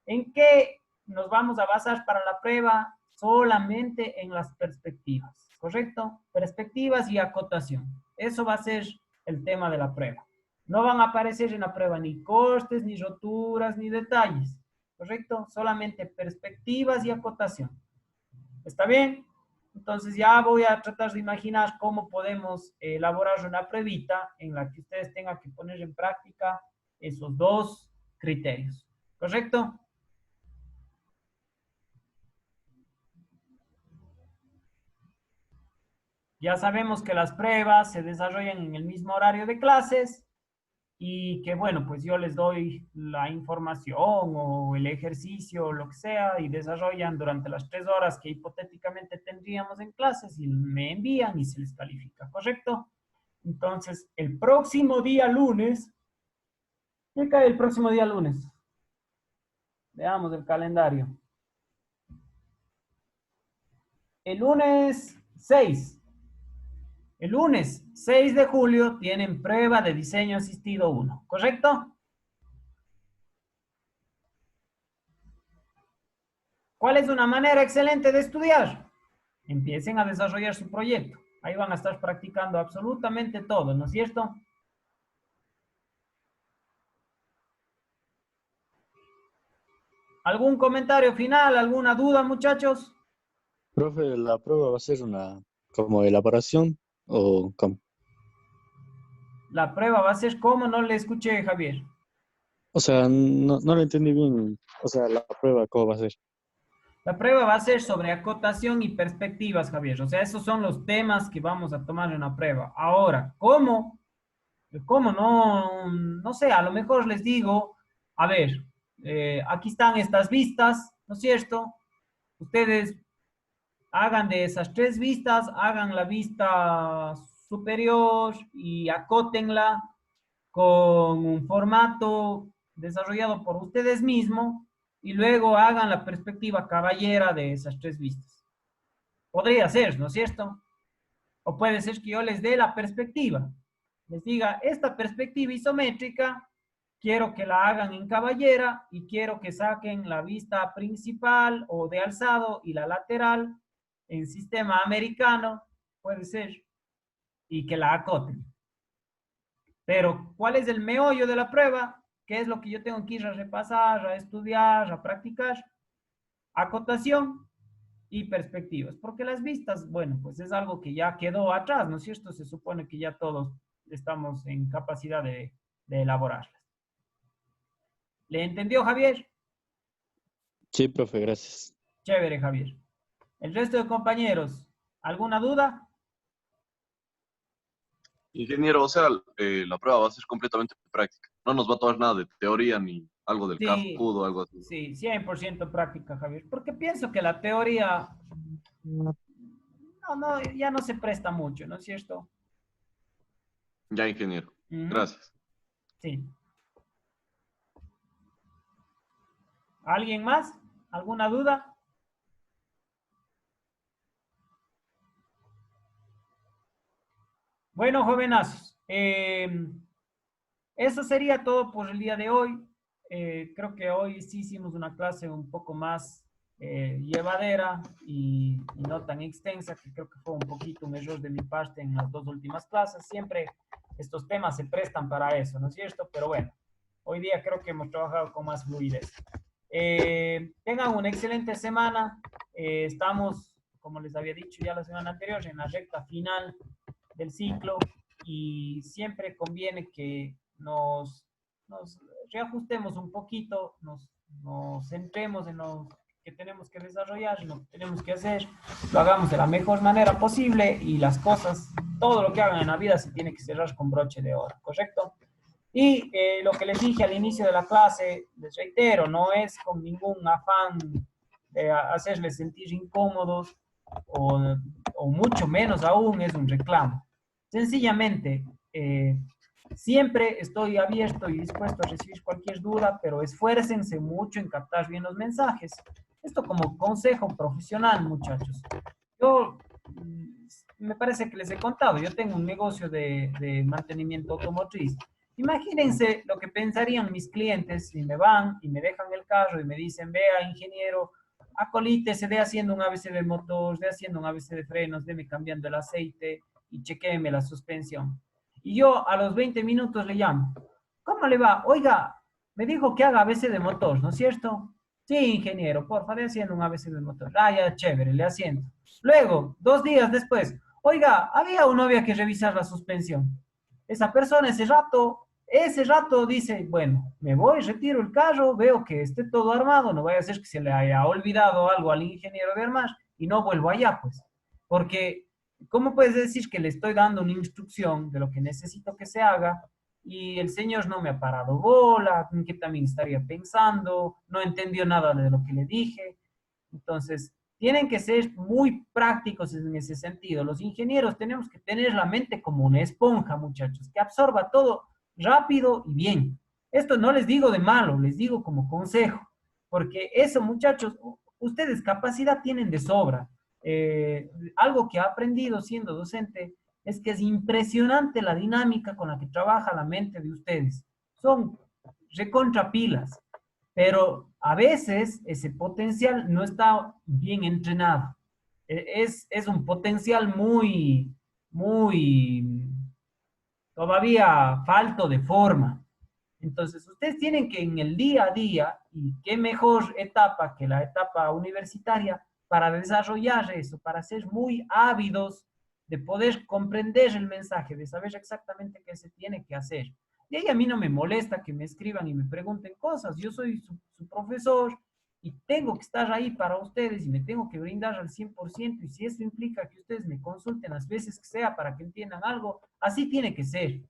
¿En qué nos vamos a basar para la prueba? Solamente en las perspectivas, ¿correcto? Perspectivas y acotación. Eso va a ser el tema de la prueba. No van a aparecer en la prueba ni costes, ni roturas, ni detalles, ¿correcto? Solamente perspectivas y acotación. ¿Está bien? Entonces ya voy a tratar de imaginar cómo podemos elaborar una pruebita en la que ustedes tengan que poner en práctica esos dos criterios, ¿correcto? Ya sabemos que las pruebas se desarrollan en el mismo horario de clases y que, bueno, pues yo les doy la información o el ejercicio o lo que sea y desarrollan durante las 3 horas que hipotéticamente tendríamos en clases y me envían y se les califica, ¿correcto? Entonces, el próximo día lunes, ¿qué cae el próximo día lunes? Veamos el calendario. El lunes 6. El lunes 6 de julio tienen prueba de diseño asistido 1, ¿correcto? ¿Cuál es una manera excelente de estudiar? Empiecen a desarrollar su proyecto. Ahí van a estar practicando absolutamente todo, ¿no es cierto? ¿Algún comentario final? ¿Alguna duda, muchachos? Profe, la prueba va a ser una como elaboración o cómo? La prueba va a ser como no le escuché, Javier. O sea, no lo entendí bien. O sea, la prueba, ¿cómo va a ser? La prueba va a ser sobre acotación y perspectivas, Javier. O sea, esos son los temas que vamos a tomar en la prueba. Ahora, ¿cómo ¿Cómo no? No sé, a lo mejor les digo, a ver, aquí están estas vistas, ¿no es cierto? Ustedes hagan de esas tres vistas, hagan la vista superior y acótenla con un formato desarrollado por ustedes mismos y luego hagan la perspectiva caballera de esas tres vistas. Podría ser, ¿no es cierto? O puede ser que yo les dé la perspectiva. Les diga, esta perspectiva isométrica, quiero que la hagan en caballera y quiero que saquen la vista principal o de alzado y la lateral en sistema americano, puede ser, y que la acoten. Pero, ¿cuál es el meollo de la prueba? ¿Qué es lo que yo tengo que ir a repasar, a estudiar, a practicar? Acotación y perspectivas. Porque las vistas, bueno, pues es algo que ya quedó atrás, ¿no es cierto? Se supone que ya todos estamos en capacidad de elaborarlas. ¿Le entendió, Javier? Sí, profe, gracias. Chévere, Javier. ¿El resto de compañeros, alguna duda? Ingeniero, o sea, la prueba va a ser completamente práctica. No nos va a tomar nada de teoría ni algo del Sí, CAFUD o algo así. sí, 100% práctica, Javier. Porque pienso que la teoría ya no se presta mucho, ¿no es cierto? Ya, ingeniero. Ujú, Gracias. sí. ¿Alguien más? ¿Alguna duda? Bueno, jovenazos, eso sería todo por el día de hoy. Creo que hoy sí hicimos una clase un poco más llevadera y no tan extensa, que creo que fue un poquito un error de mi parte en las dos últimas clases. Siempre estos temas se prestan para eso, ¿no es cierto? Pero bueno, hoy día creo que hemos trabajado con más fluidez. Tengan una excelente semana. Estamos, como les había dicho ya la semana anterior, en la recta final del ciclo y siempre conviene que nos reajustemos un poquito, nos centremos en lo que tenemos que desarrollar, en lo que tenemos que hacer, lo hagamos de la mejor manera posible y las cosas, todo lo que hagan en la vida se tiene que cerrar con broche de oro, ¿correcto? Y lo que les dije al inicio de la clase, les reitero, no es con ningún afán de hacerles sentir incómodos o, o mucho menos aún es un reclamo. Sencillamente, siempre estoy abierto y dispuesto a recibir cualquier duda, pero esfuércense mucho en captar bien los mensajes. Esto como consejo profesional, muchachos. Yo me parece que les he contado, yo tengo un negocio de mantenimiento automotriz. Imagínense lo que pensarían mis clientes si me van y me dejan el carro y me dicen, vea, ingeniero, acolítese, de haciendo un ABC de motor, de haciendo un ABC de frenos, deme cambiando el aceite y chequéeme la suspensión. Y yo a los 20 minutos le llamo. ¿Cómo le va? Oiga, me dijo que haga ABC de motor, ¿no es cierto? Sí, ingeniero, porfa, de haciendo un ABC de motor. Ah, ya, chévere, le asiento. Luego, 2 días después, oiga, había una novia que revisar la suspensión. Esa persona ese rato dice, bueno, me voy, retiro el carro, veo que esté todo armado, no vaya a ser que se le haya olvidado algo al ingeniero de armar y no vuelvo allá, pues. Porque, ¿cómo puedes decir que le estoy dando una instrucción de lo que necesito que se haga y el señor no me ha parado bola, en qué también estaría pensando, no entendió nada de lo que le dije? Entonces, tienen que ser muy prácticos en ese sentido. Los ingenieros tenemos que tener la mente como una esponja, muchachos, que absorba todo rápido y bien. Esto no les digo de malo, les digo como consejo, porque eso, muchachos, ustedes capacidad tienen de sobra. Algo que he aprendido siendo docente es que es impresionante la dinámica con la que trabaja la mente de ustedes. Son recontrapilas, pero a veces ese potencial no está bien entrenado. Es un potencial muy todavía falto de forma. Entonces, ustedes tienen que en el día a día, y qué mejor etapa que la etapa universitaria para desarrollar eso, para ser muy ávidos de poder comprender el mensaje, de saber exactamente qué se tiene que hacer. Y ahí a mí no me molesta que me escriban y me pregunten cosas. Yo soy su profesor y tengo que estar ahí para ustedes y me tengo que brindar al 100%. Y si eso implica que ustedes me consulten las veces que sea para que entiendan algo, así tiene que ser.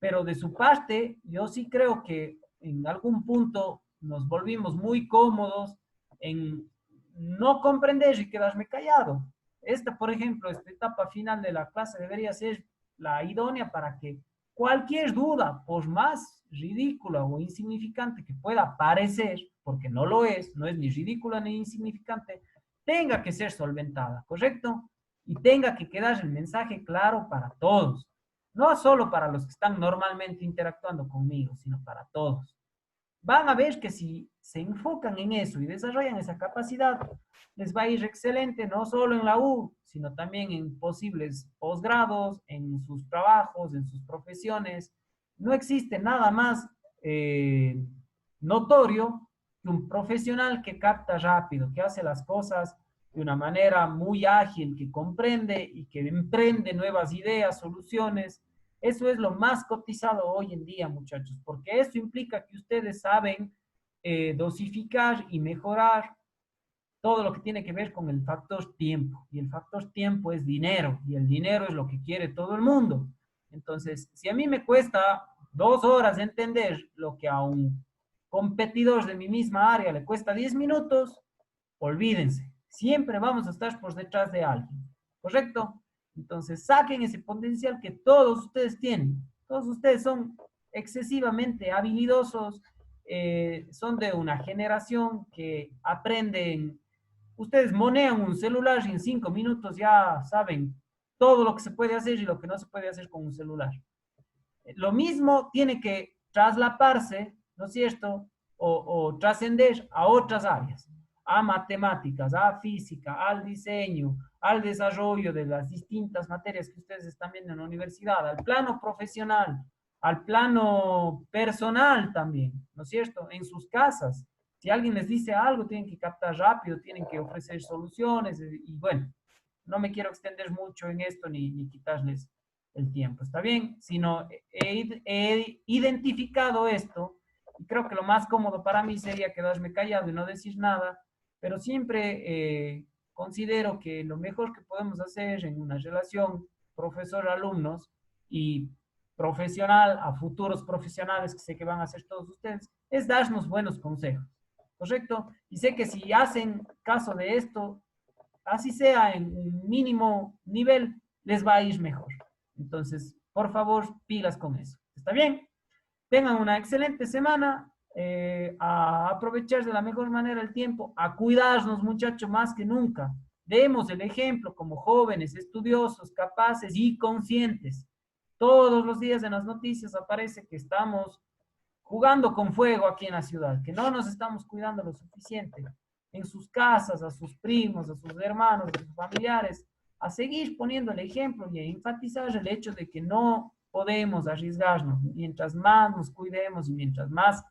pero de su parte, yo sí creo que en algún punto nos volvimos muy cómodos en no comprender y quedarme callado. Esta, por ejemplo, esta etapa final de la clase debería ser la idónea para que cualquier duda, por más ridícula o insignificante que pueda parecer, porque no lo es, no es ni ridícula ni insignificante, tenga que ser solventada, ¿correcto? Y tenga que quedar el mensaje claro para todos, no solo para los que están normalmente interactuando conmigo, sino para todos. Van a ver que si se enfocan en eso y desarrollan esa capacidad, les va a ir excelente, no solo en la U, sino también en posibles posgrados, en sus trabajos, en sus profesiones. No existe nada más notorio que un profesional que capta rápido, que hace las cosas de una manera muy ágil, que comprende y que emprende nuevas ideas, soluciones. Eso es lo más cotizado hoy en día, muchachos, porque eso implica que ustedes saben dosificar y mejorar todo lo que tiene que ver con el factor tiempo. Y el factor tiempo es dinero, y el dinero es lo que quiere todo el mundo. Entonces, si a mí me cuesta 2 horas entender lo que a un competidor de mi misma área le cuesta 10 minutos, olvídense. Siempre vamos a estar por detrás de alguien. ¿Correcto? Entonces, saquen ese potencial que todos ustedes tienen. Todos ustedes son excesivamente habilidosos, son de una generación que aprenden. Ustedes monean un celular y en 5 minutos ya saben todo lo que se puede hacer y lo que no se puede hacer con un celular. Lo mismo tiene que traslaparse, ¿no es cierto? O trascender a otras áreas, a matemáticas, a física, al diseño, al desarrollo de las distintas materias que ustedes están viendo en la universidad, al plano profesional, al plano personal también, ¿no es cierto? En sus casas. Si alguien les dice algo, tienen que captar rápido, tienen que ofrecer soluciones y bueno, no me quiero extender mucho en esto ni quitarles el tiempo, ¿está bien? Sino he identificado esto y creo que lo más cómodo para mí sería quedarme callado y no decir nada, pero siempre considero que lo mejor que podemos hacer en una relación profesor-alumnos y profesional a futuros profesionales que sé que van a ser todos ustedes, es darnos buenos consejos, ¿correcto? Y sé que si hacen caso de esto, así sea en un mínimo nivel, les va a ir mejor. Entonces, por favor, pilas con eso. ¿Está bien? Tengan una excelente semana, a aprovechar de la mejor manera el tiempo, a cuidarnos, muchachos, más que nunca. Demos el ejemplo como jóvenes, estudiosos, capaces y conscientes. Todos los días en las noticias aparece que estamos jugando con fuego aquí en la ciudad, que no nos estamos cuidando lo suficiente. En sus casas, a sus primos, a sus hermanos, a sus familiares, a seguir poniendo el ejemplo y a enfatizar el hecho de que no podemos arriesgarnos. Mientras más nos cuidemos y mientras más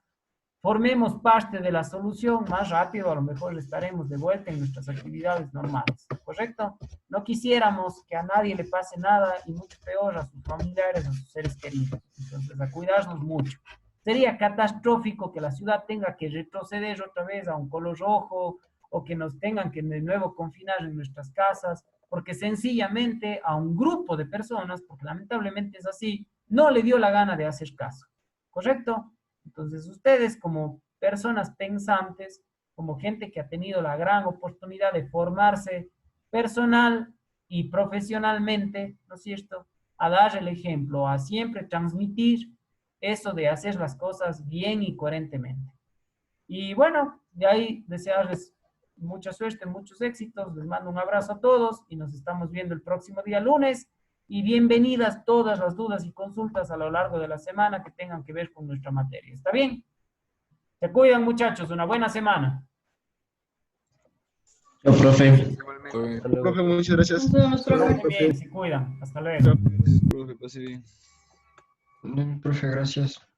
formemos parte de la solución, más rápido a lo mejor estaremos de vuelta en nuestras actividades normales, ¿correcto? No quisiéramos que a nadie le pase nada y mucho peor a sus familiares, a sus seres queridos. Entonces, a cuidarnos mucho. Sería catastrófico que la ciudad tenga que retroceder otra vez a un color rojo o que nos tengan que de nuevo confinar en nuestras casas, porque sencillamente a un grupo de personas, porque lamentablemente es así, no le dio la gana de hacer caso, ¿correcto? Entonces ustedes como personas pensantes, como gente que ha tenido la gran oportunidad de formarse personal y profesionalmente, ¿no es cierto?, a dar el ejemplo, a siempre transmitir eso de hacer las cosas bien y coherentemente. Y bueno, de ahí desearles mucha suerte, muchos éxitos, les mando un abrazo a todos y nos estamos viendo el próximo día lunes y bienvenidas todas las dudas y consultas a lo largo de la semana que tengan que ver con nuestra materia. ¿Está bien? Se cuidan, muchachos, una buena semana. Chao, profe. Profe, muchas gracias. Nos vemos, profe. Bien, se cuidan. Hasta luego. Chao. Profe, pase bien. Profe, gracias.